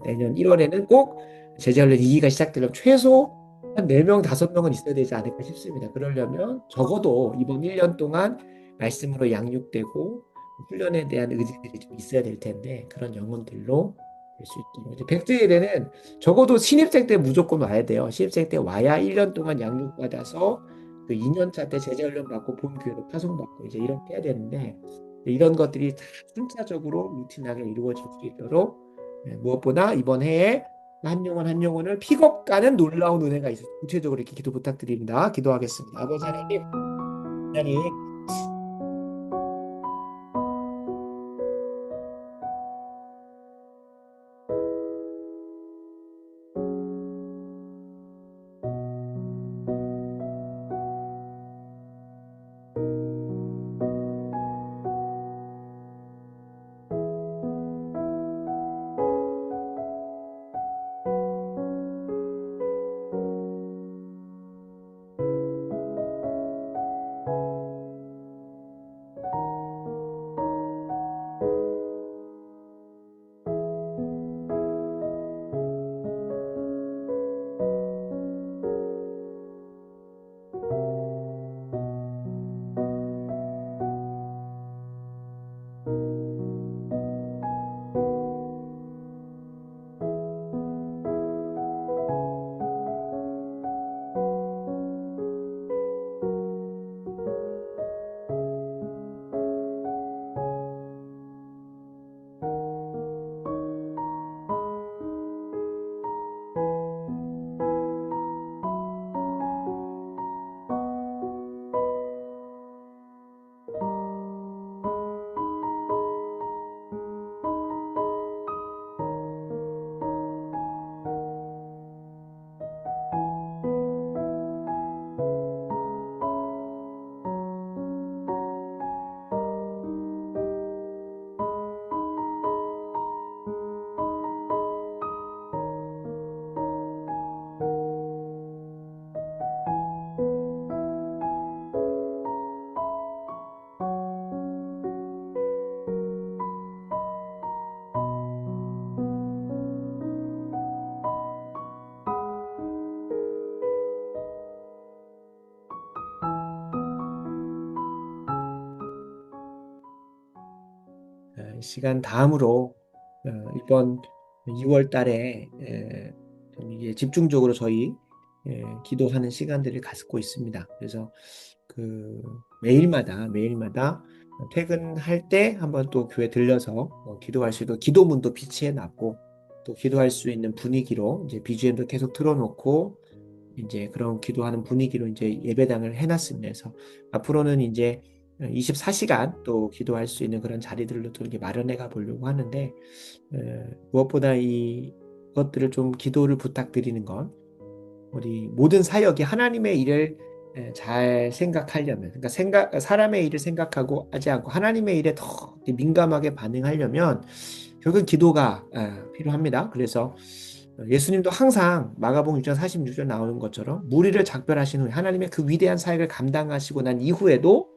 Speaker 1: 내년 1월에는 꼭 제자훈련 2기가 시작되려면 최소 한 4명, 5명은 있어야 되지 않을까 싶습니다. 그러려면 적어도 이번 1년 동안 말씀으로 양육되고 훈련에 대한 의지들이 좀 있어야 될 텐데 그런 영혼들로 될 수 있도록 이제 백주일에는 적어도 신입생 때 무조건 와야 돼요. 신입생 때 와야 1년 동안 양육받아서 그 2년 차 때 제자훈련 받고 본교회로 파송받고 이제 이렇게 해야 되는데 이런 것들이 다 순차적으로 루틴하게 이루어질 수 있도록 무엇보다 이번 해에 한 영혼 한 영혼을 픽업 가는 놀라운 은혜가 있어서 구체적으로 이렇게 기도 부탁드립니다. 기도하겠습니다. 아버지 하나님, 시간 다음으로 이번 2월 달에 좀 이게 집중적으로 저희 기도하는 시간들을 갖고 있습니다. 그래서 그 매일마다 퇴근할 때 한번 또 교회 들려서 기도할 수 있도록 기도문도 비치해 놨고 또 기도할 수 있는 분위기로 이제 BGM도 계속 틀어놓고 이제 그런 기도하는 분위기로 이제 예배당을 해놨습니다. 그래서 앞으로는 이제 24시간 또 기도할 수 있는 그런 자리들로 또 이렇게 마련해 가 보려고 하는데 무엇보다 이 것들을 좀 기도를 부탁드리는 건 우리 모든 사역이 하나님의 일을 잘 생각하려면, 그러니까 사람의 일을 생각하고 하지 않고 하나님의 일에 더 민감하게 반응하려면 결국은 기도가 필요합니다. 그래서 예수님도 항상 마가복음 6장 46절 나오는 것처럼 무리를 작별하신 후에 하나님의 그 위대한 사역을 감당하시고 난 이후에도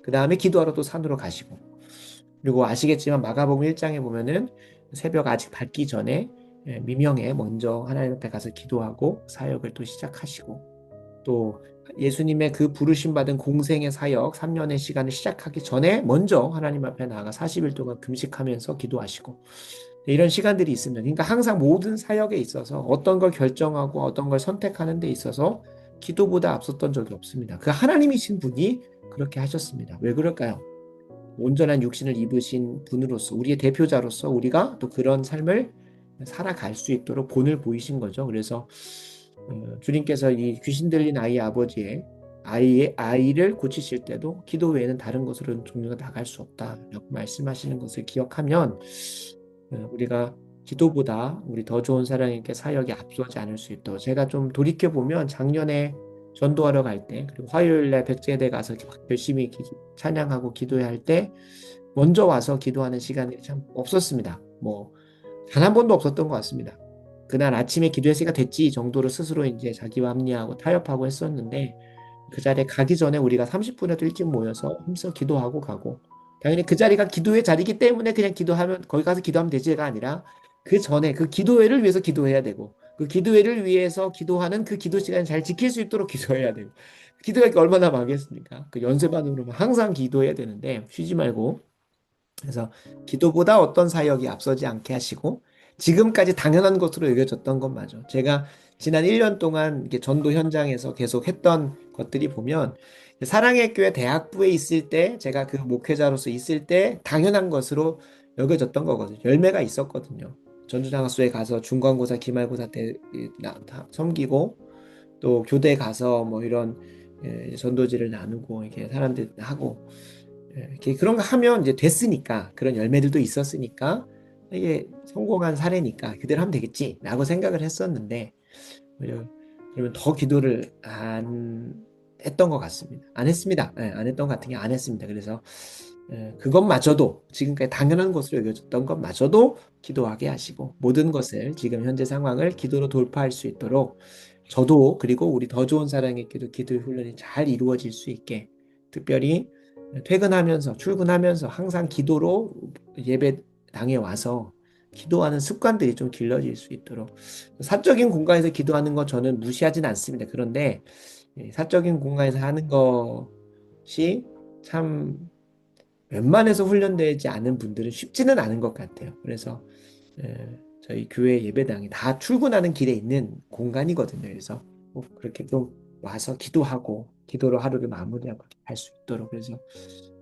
Speaker 1: 그 다음에 기도하러 또 산으로 가시고 그리고 아시겠지만 마가복음 1장에 보면은 새벽 아직 밝기 전에 미명에 먼저 하나님 앞에 가서 기도하고 사역을 또 시작하시고 또 예수님의 그 부르심 받은 공생의 사역 3년의 시간을 시작하기 전에 먼저 하나님 앞에 나아가 40일 동안 금식하면서 기도하시고 이런 시간들이 있습니다. 그러니까 항상 모든 사역에 있어서 어떤 걸 결정하고 어떤 걸 선택하는 데 있어서 기도보다 앞섰던 적이 없습니다. 그 하나님이신 분이 그렇게 하셨습니다. 왜 그럴까요? 온전한 육신을 입으신 분으로서 우리의 대표자로서 우리가 또 그런 삶을 살아갈 수 있도록 본을 보이신 거죠. 그래서 주님께서 이 귀신 들린 아이 아버지의 아이를 고치실 때도 기도 외에는 다른 것으로는 종류가 나갈 수 없다라고 말씀하시는 것을 기억하면 우리가 기도보다 우리 더 좋은 사랑에게 사역이 앞서지 않을 수 있도록 제가 좀 돌이켜 보면 작년에 전도하러 갈 때 그리고 화요일날 백제대 가서 열심히 찬양하고 기도해야 할 때 먼저 와서 기도하는 시간이 참 없었습니다. 뭐 단 한 번도 없었던 것 같습니다. 그날 아침에 기도의 시가 됐지 정도로 스스로 이제 자기와 합리하고 타협하고 했었는데 그 자리에 가기 전에 우리가 30분에도 일찍 모여서 힘써 기도하고 가고 당연히 그 자리가 기도의 자리이기 때문에 그냥 기도하면 거기 가서 기도하면 되지가 아니라 그 전에 그 기도회를 위해서 기도해야 되고 그 기도회를 위해서 기도하는 그 기도 시간을 잘 지킬 수 있도록 기도해야 되고 기도가 얼마나 많겠습니까? 그 연쇄반응으로 항상 기도해야 되는데 쉬지 말고 그래서 기도보다 어떤 사역이 앞서지 않게 하시고 지금까지 당연한 것으로 여겨졌던 건 맞아. 제가 지난 1년 동안 이렇게 전도 현장에서 계속 했던 것들이 보면 사랑의 교회 대학부에 있을 때 제가 그 목회자로서 있을 때 당연한 것으로 여겨졌던 거거든요. 열매가 있었거든요. 전주장학소에 가서 중간고사, 기말고사 때 섬기고 또 교대 가서 뭐 이런 전도지를 나누고 이렇게 사람들 하고 이렇게 그런 거 하면 이제 됐으니까 그런 열매들도 있었으니까 이게 성공한 사례니까 그대로 하면 되겠지라고 생각을 했었는데 그러면 더 기도를 안 했던 것 같습니다. 안 했습니다. 안 했던 것 같은 게 안 했습니다. 그래서 그것마저도 지금까지 당연한 것으로 여겨졌던 것마저도 기도하게 하시고 모든 것을 지금 현재 상황을 기도로 돌파할 수 있도록 저도 그리고 우리 더 좋은 사랑에게도 기도의 훈련이 잘 이루어질 수 있게 특별히 퇴근하면서 출근하면서 항상 기도로 예배당에 와서 기도하는 습관들이 좀 길러질 수 있도록 사적인 공간에서 기도하는 거 저는 무시하진 않습니다. 그런데 사적인 공간에서 하는 것이 참 웬만해서 훈련되지 않은 분들은 쉽지는 않은 것 같아요. 그래서 저희 교회 예배당이 다 출근하는 길에 있는 공간이거든요. 그래서 꼭 그렇게 좀 와서 기도하고 기도로 하루를 마무리하고 할 수 있도록 그래서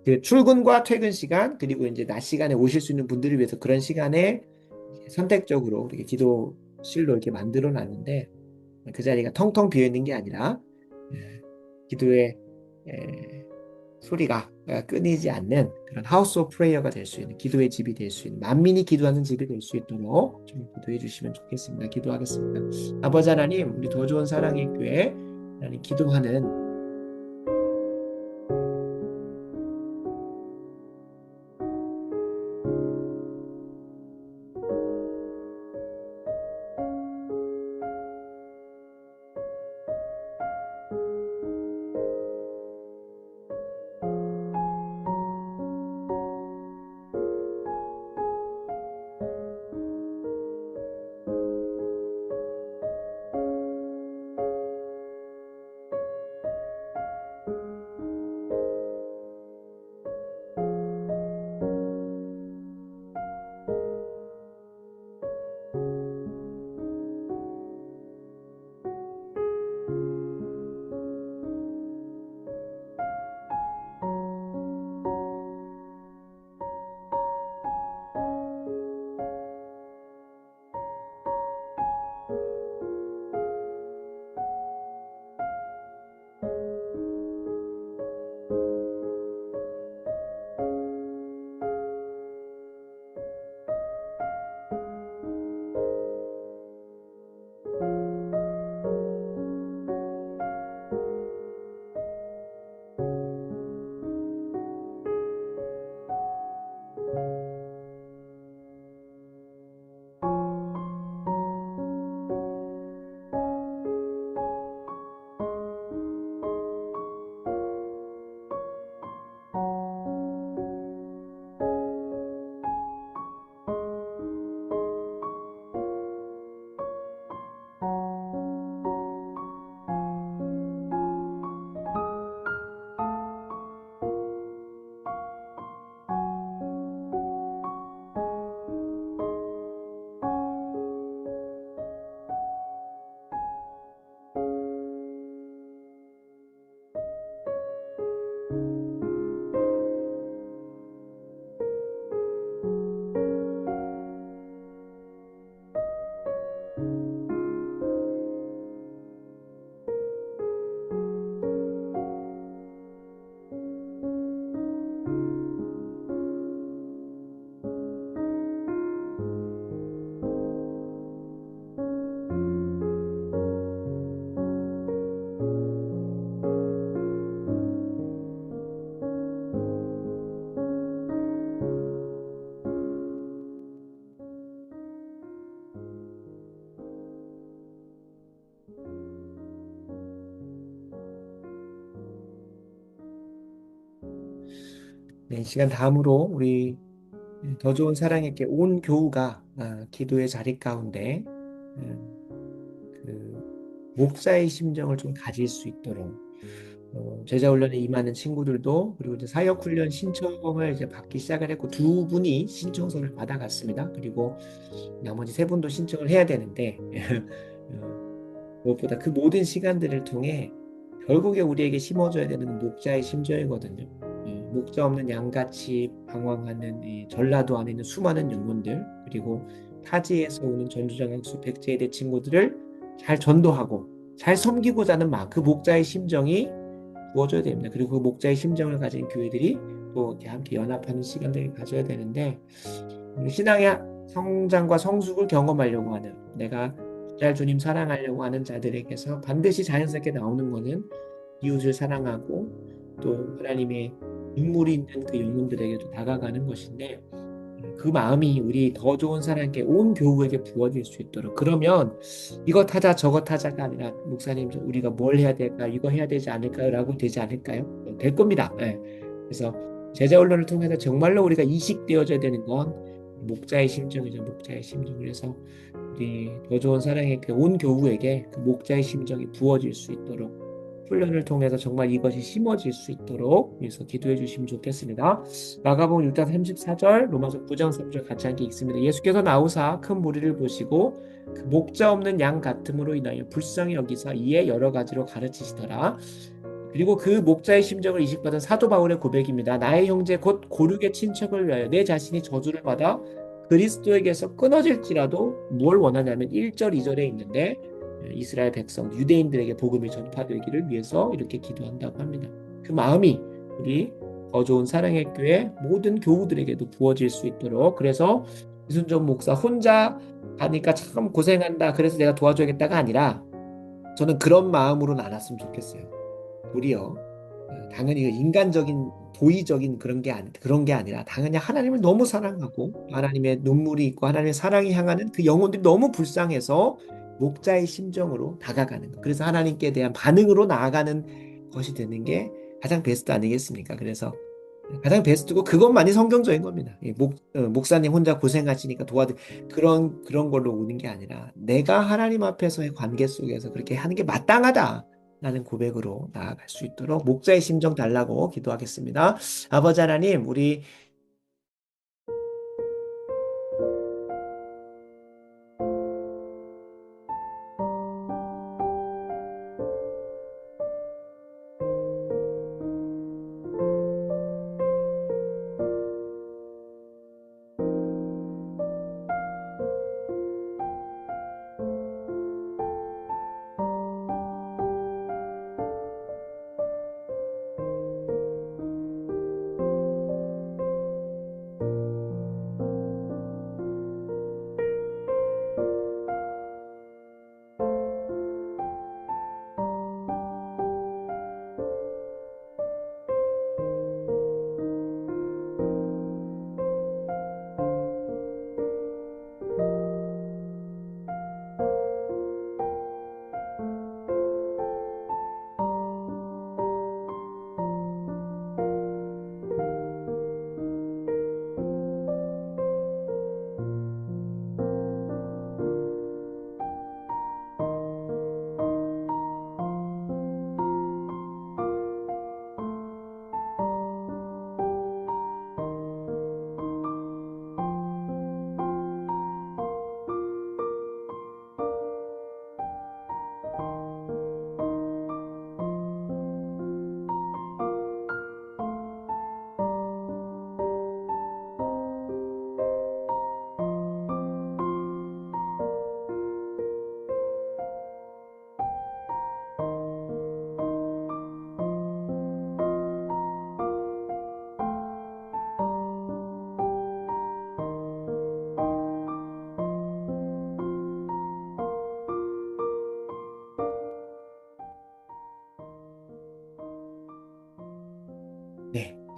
Speaker 1: 그 출근과 퇴근 시간 그리고 이제 낮 시간에 오실 수 있는 분들을 위해서 그런 시간에 선택적으로 이렇게 기도실로 이렇게 만들어 놨는데 그 자리가 텅텅 비어 있는 게 아니라 기도의 소리가 끊이지 않는 그런 하우스 오브 프레이어가 될 수 있는 기도의 집이 될 수 있는 만민이 기도하는 집이 될 수 있도록 좀 기도해 주시면 좋겠습니다. 기도하겠습니다. 아버지 하나님, 우리 더 좋은 사랑의 교회 하나님 기도하는 네, 이 시간 다음으로 우리 더 좋은 사랑에게 온 교우가 기도의 자리 가운데 그 목사의 심정을 좀 가질 수 있도록 제자 훈련에 임하는 친구들도 그리고 이제 사역 훈련 신청을 이제 받기 시작을 했고 두 분이 신청서를 받아갔습니다. 그리고 나머지 세 분도 신청을 해야 되는데 무엇보다 그 모든 시간들을 통해 결국에 우리에게 심어줘야 되는 목자의 심정이거든요. 목자 없는 양같이 방황하는 이 전라도 안에 있는 수많은 영혼들 그리고 타지에서 오는 전주장학수 백제의대 친구들을 잘 전도하고 잘 섬기고자 하는 마음, 그 목자의 심정이 부어줘야 됩니다. 그리고 그 목자의 심정을 가진 교회들이 또 이렇게 함께 연합하는 시간들을 가져야 되는데 신앙의 성장과 성숙을 경험하려고 하는 내가 잘 주님 사랑하려고 하는 자들에게서 반드시 자연스럽게 나오는 것은 이웃을 사랑하고 또 하나님의 눈물이 있는 그 영혼들에게도 다가가는 것인데 그 마음이 우리 더 좋은 사람께 온 교우에게 부어질 수 있도록 그러면 이것 하자 저것 하자가 아니라 목사님 우리가 뭘 해야 될까 이거 해야 되지 않을까요? 라고 되지 않을까요? 될 겁니다. 네. 그래서 제자 훈련을 통해서 정말로 우리가 이식되어져야 되는 건 목자의 심정이죠. 목자의 심정. 그래서 우리 더 좋은 사랑의 그 온 교우에게 그 목자의 심정이 부어질 수 있도록 훈련을 통해서 정말 이것이 심어질 수 있도록 위해서 기도해 주시면 좋겠습니다. 마가복음 6장 34절, 로마서 9장 3절 같이 함께 읽습니다. 예수께서 나오사 큰 무리를 보시고 그 목자 없는 양 같음으로 인하여 불쌍히 여기사 이에 여러 가지로 가르치시더라. 그리고 그 목자의 심정을 이식받은 사도 바울의 고백입니다. 나의 형제 곧 고륙의 친척을 위하여 내 자신이 저주를 받아 그리스도에게서 끊어질지라도 뭘 원하냐면 1절, 2절에 있는데 이스라엘 백성, 유대인들에게 복음이 전파되기를 위해서 이렇게 기도한다고 합니다. 그 마음이 우리 더 좋은 사랑의 교회 모든 교우들에게도 부어질 수 있도록 그래서 이순정 목사 혼자 가니까 참 고생한다 그래서 내가 도와줘야겠다가 아니라 저는 그런 마음으로는 안 왔으면 좋겠어요. 도리어 당연히 인간적인 도의적인 그런 게 아니라 당연히 하나님을 너무 사랑하고 하나님의 눈물이 있고 하나님의 사랑이 향하는 그 영혼들이 너무 불쌍해서 목자의 심정으로 다가가는 것. 그래서 하나님께 대한 반응으로 나아가는 것이 되는 게 가장 베스트 아니겠습니까? 그래서 가장 베스트고 그것만이 성경적인 겁니다. 목사님 혼자 고생하시니까 그런 걸로 오는 게 아니라 내가 하나님 앞에서의 관계 속에서 그렇게 하는 게 마땅하다. 라는 고백으로 나아갈 수 있도록 목자의 심정 달라고 기도하겠습니다. 아버지 하나님, 우리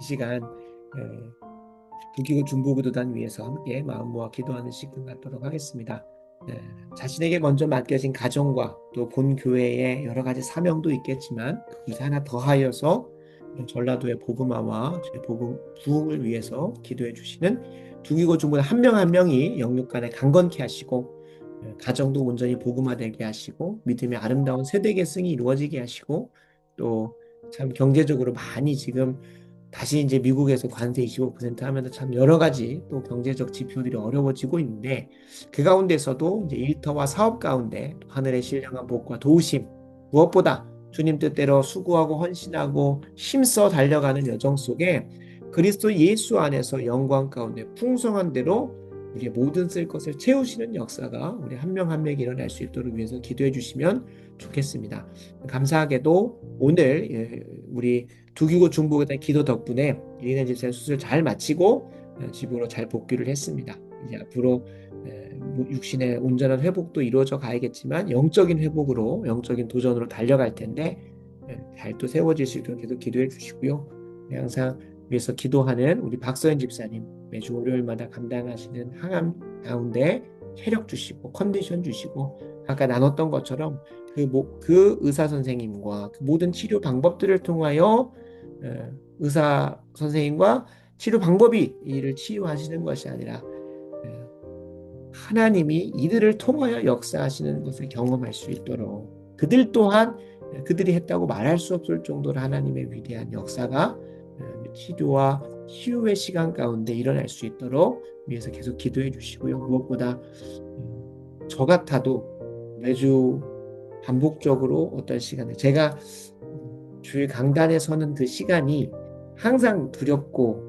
Speaker 1: 이 시간 북이고 중보기도단 위해서 함께 마음 모아 기도하는 시간 갖도록 하겠습니다. 자신에게 먼저 맡겨진 가정과 또 본 교회의 여러 가지 사명도 있겠지만 거기서 하나 더하여서 전라도의 복음화와 저희 복음 부흥을 위해서 기도해 주시는 두기고 중보자 한 명 한 명이 영육간에 강건케 하시고 가정도 온전히 복음화되게 하시고 믿음의 아름다운 세대 계승이 이루어지게 하시고 또 참 경제적으로 많이 지금 다시 이제 미국에서 관세 25% 하면서 참 여러 가지 또 경제적 지표들이 어려워지고 있는데 그 가운데서도 이제 일터와 사업 가운데 하늘의 신령한 복과 도우심 무엇보다 주님 뜻대로 수고하고 헌신하고 힘써 달려가는 여정 속에 그리스도 예수 안에서 영광 가운데 풍성한 대로 우리의 모든 쓸 것을 채우시는 역사가 우리 한 명 한 명이 일어날 수 있도록 위해서 기도해 주시면 좋겠습니다. 감사하게도 오늘 우리 두기고 중보에 대한 기도 덕분에 이인혜 집사님 수술 잘 마치고 집으로 잘 복귀를 했습니다. 이제 앞으로 육신의 온전한 회복도 이루어져 가야겠지만 영적인 회복으로 영적인 도전으로 달려갈 텐데 잘 또 세워질 수 있도록 계속 기도해 주시고요. 항상 위해서 기도하는 우리 박서연 집사님 매주 월요일마다 감당하시는 항암 가운데 체력 주시고 컨디션 주시고 아까 나눴던 것처럼 그 의사 선생님과 그 모든 치료 방법들을 통하여 의사 선생님과 치료 방법이 이를 치유하시는 것이 아니라 하나님이 이들을 통하여 역사하시는 것을 경험할 수 있도록 그들 또한 그들이 했다고 말할 수 없을 정도로 하나님의 위대한 역사가 치료와 치유의 시간 가운데 일어날 수 있도록 위해서 계속 기도해 주시고요. 무엇보다 저 같아도 매주 반복적으로 어떤 시간에 제가 주일 강단에 서는 그 시간이 항상 두렵고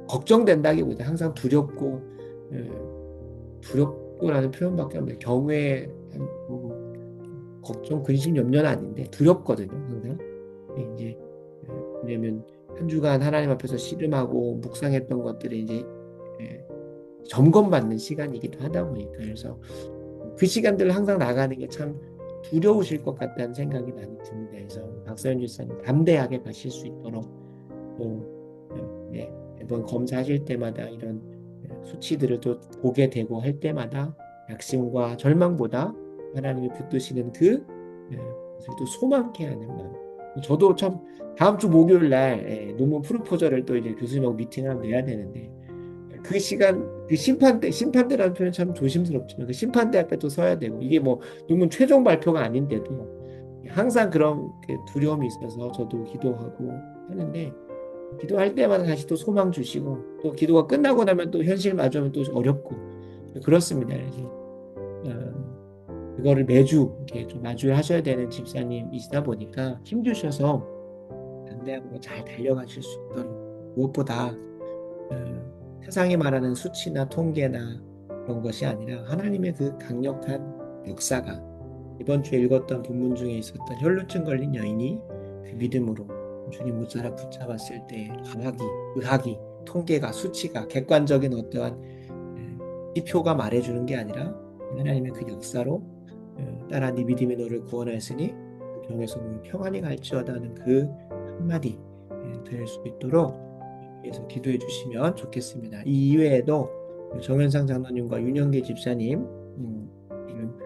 Speaker 1: 걱정된다기보다 항상 두렵고라는 표현밖에 없는데 경외 걱정 근심 염려는 아닌데 두렵거든요. 항상 이제 왜냐면 한 주간 하나님 앞에서 씨름하고 묵상했던 것들이 이제 점검받는 시간이기도 하다 보니까 그래서 그 시간들을 항상 나가는 게 참 두려우실 것 같다는 생각이 많이 듭니다. 그래서 박서연 집사님 담대하게 가실 수 있도록 또 매번 검사하실 때마다 이런 수치들을 또 보게 되고 할 때마다 약심과 절망보다 하나님이 붙드시는 그것을 또 소망케 하는 마음. 저도 참 다음 주 목요일 날 논문 프로포저를 또 이제 교수님하고 미팅을 하면 내야 되는데 그 시간 그 심판대라는 표현 참 조심스럽지만 그 심판대 앞에 또 서야 되고 이게 뭐 논문 최종 발표가 아닌데도 항상 그런 두려움이 있어서 저도 기도하고 하는데 기도할 때마다 다시 또 소망 주시고 또 기도가 끝나고 나면 또 현실 마주하면 또 어렵고 그렇습니다. 그래서 그거를 매주 이렇게 좀 마주하셔야 되는 집사님이시다 보니까 힘주셔서 담대하고 잘 달려가실 수 있도록 무엇보다 세상이 말하는 수치나 통계나 그런 것이 아니라 하나님의 그 강력한 역사가 이번 주에 읽었던 본문 중에 있었던 혈루증 걸린 여인이 그 믿음으로 주님 무자락 붙잡았을 때 과학이, 의학이, 통계가, 수치가 객관적인 어떠한 지표가 말해주는 게 아니라 하나님의 그 역사로 따라 네 믿음이 너를 구원하였으니 그 병에서 평안히 갈지어다 하는 그 한마디 될 수 있도록 위해서 기도해 주시면 좋겠습니다. 이 이외에도 정현상 장로님과 윤영계 집사님 지금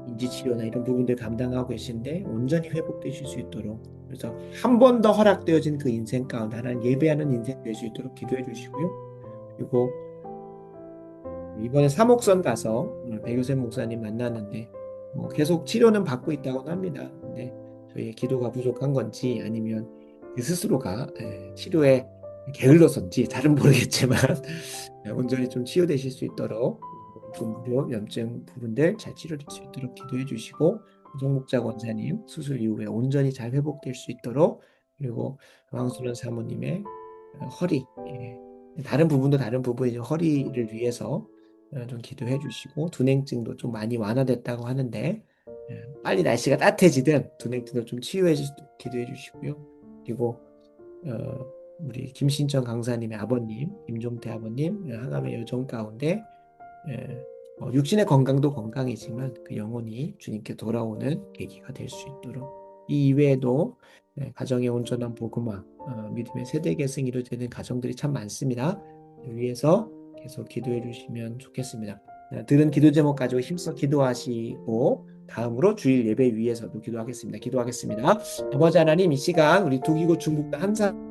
Speaker 1: 인지치료나 이런 부분들 감당하고 계신데 온전히 회복되실 수 있도록 그래서 한 번 더 허락되어진 그 인생 가운데 하나님 예배하는 인생 될 수 있도록 기도해 주시고요. 그리고 이번에 사목선 가서 백요셉 목사님 만났는데 계속 치료는 받고 있다고 합니다. 근데 저희의 기도가 부족한 건지 아니면 그 스스로가 치료에 게을러서인지 잘은 모르겠지만 온전히 좀 치유되실 수 있도록 무료 염증 부분들 잘 치료될 수 있도록 기도해 주시고 정목자 권사님 수술 이후에 온전히 잘 회복될 수 있도록 그리고 왕순원 사모님의 허리 다른 부분도 다른 부분이 허리를 위해서 좀 기도해 주시고 두냉증도 좀 많이 완화됐다고 하는데 빨리 날씨가 따뜻해지든 두냉증도 좀 치유해 주시고 기도해 주시고요. 그리고 우리 김신정 강사님의 아버님, 김종태 아버님 항암의 여정 가운데 육신의 건강도 건강이지만 그 영혼이 주님께 돌아오는 계기가 될 수 있도록 이 이외에도 가정의 온전한 복음화, 믿음의 세대 계승이 이루어지는 가정들이 참 많습니다. 위해서 계속 기도해 주시면 좋겠습니다. 들은 기도 제목 가지고 힘써 기도하시고 다음으로 주일 예배 위에서도 기도하겠습니다. 아버지 하나님, 이 시간 우리 두기고 중북도 한 사람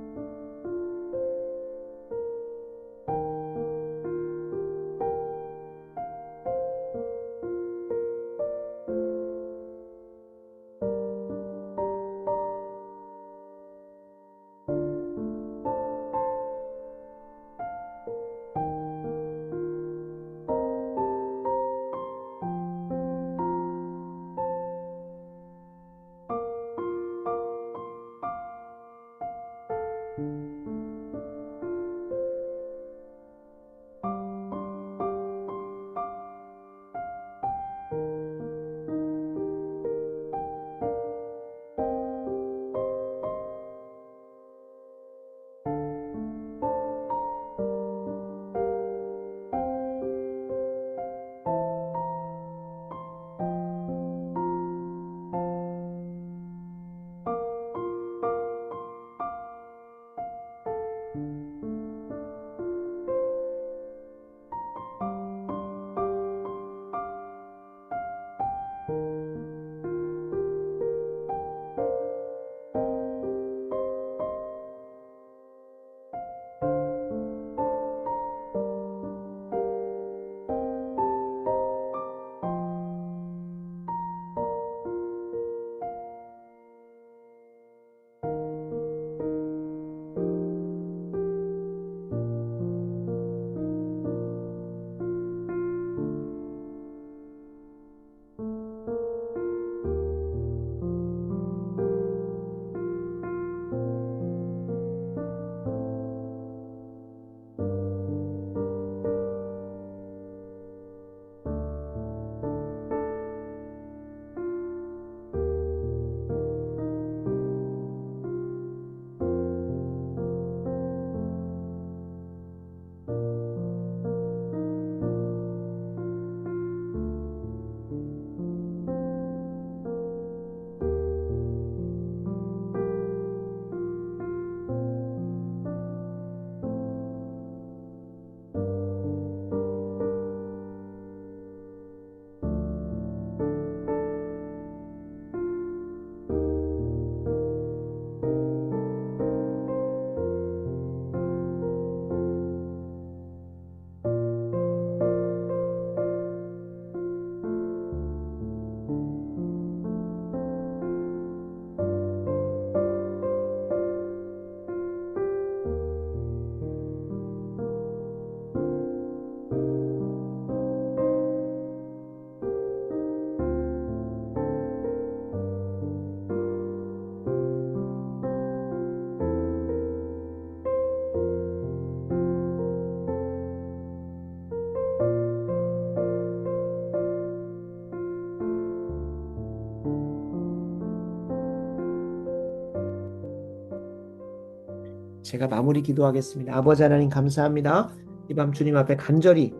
Speaker 1: 제가 마무리 기도하겠습니다. 아버지 하나님 감사합니다. 이 밤 주님 앞에 간절히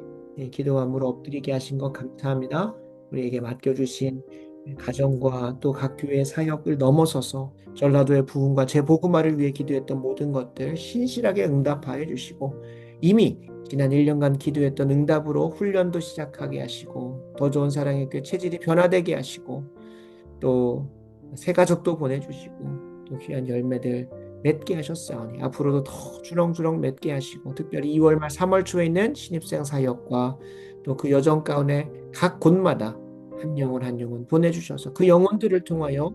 Speaker 1: 기도함으로 엎드리게 하신 것 감사합니다. 우리에게 맡겨주신 가정과 또 각 교회 사역을 넘어서서 전라도의 부흥과 재복음화를 위해 기도했던 모든 것들 신실하게 응답하여 주시고 이미 지난 1년간 기도했던 응답으로 훈련도 시작하게 하시고 더 좋은 사랑의 교회 체질이 변화되게 하시고 또 새 가족도 보내주시고 또 귀한 열매들 맺게 하셨사오니 앞으로도 더 주렁주렁 맺게 하시고 특별히 2월 말 3월 초에 있는 신입생 사역과 또 그 여정 가운데 각 곳마다 한 영혼 한 영혼 보내주셔서 그 영혼들을 통하여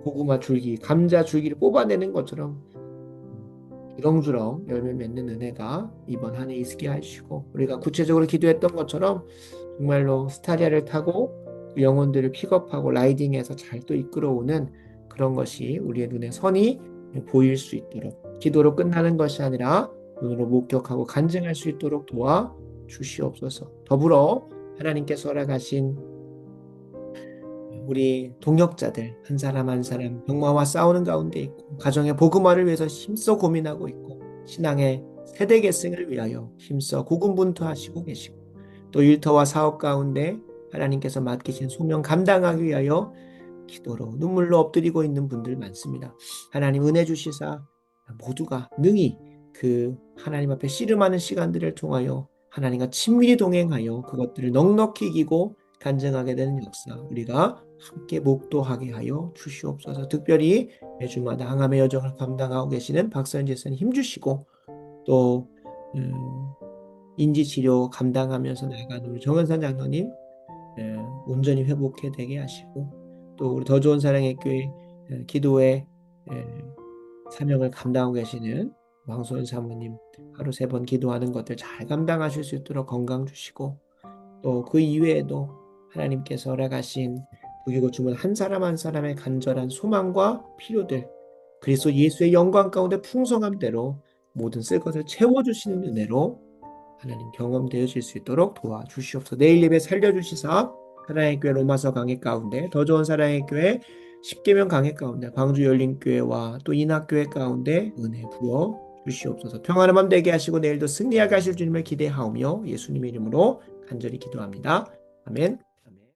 Speaker 1: 고구마 줄기, 감자 줄기를 뽑아내는 것처럼 주렁주렁 열매 맺는 은혜가 이번 한 해 있게 하시고 우리가 구체적으로 기도했던 것처럼 정말로 스타리아를 타고 그 영혼들을 픽업하고 라이딩해서 잘 또 이끌어오는 그런 것이 우리의 눈에 선이 보일 수 있도록 기도로 끝나는 것이 아니라 눈으로 목격하고 간증할 수 있도록 도와 주시옵소서. 더불어 하나님께서 허락하신 우리 동역자들 한 사람 한 사람 병마와 싸우는 가운데 있고 가정의 복음화를 위해서 힘써 고민하고 있고 신앙의 세대 계승을 위하여 힘써 고군분투하시고 계시고 또 일터와 사업 가운데 하나님께서 맡기신 소명 감당하기 위하여 기도로 눈물로 엎드리고 있는 분들 많습니다. 하나님 은혜 주시사 모두가 능히 그 하나님 앞에 씨름하는 시간들을 통하여 하나님과 친밀히 동행하여 그것들을 넉넉히 이기고 간증하게 되는 역사 우리가 함께 목도하게 하여 주시옵소서. 특별히 매주마다 항암의 여정을 감당하고 계시는 박선지 선생님 힘주시고 또 인지치료 감당하면서 나가는 우리 정은선 장로님 온전히 회복해 되게 하시고 또 우리 더 좋은 사랑의 교회 기도의 사명을 감당하고 계시는 왕소연 사모님 하루 3번 기도하는 것들 잘 감당하실 수 있도록 건강 주시고 또 그 이외에도 하나님께서 허락하신 부귀고 주문 한 사람 한 사람의 간절한 소망과 필요들 그리스도 예수의 영광 가운데 풍성함대로 모든 쓸 것을 채워주시는 은혜로 하나님 경험되어질 수 있도록 도와주시옵소서. 내일 예배 살려주시사 하나님의 교회 로마서 강해 가운데 더 좋은 사랑의 교회 10계명 강해 가운데 광주 열린교회와 또 인학교회 가운데 은혜 부어 주시옵소서. 평안한 밤 되게 하시고 내일도 승리하게 하실 주님을 기대하오며 예수님의 이름으로 간절히 기도합니다. 아멘.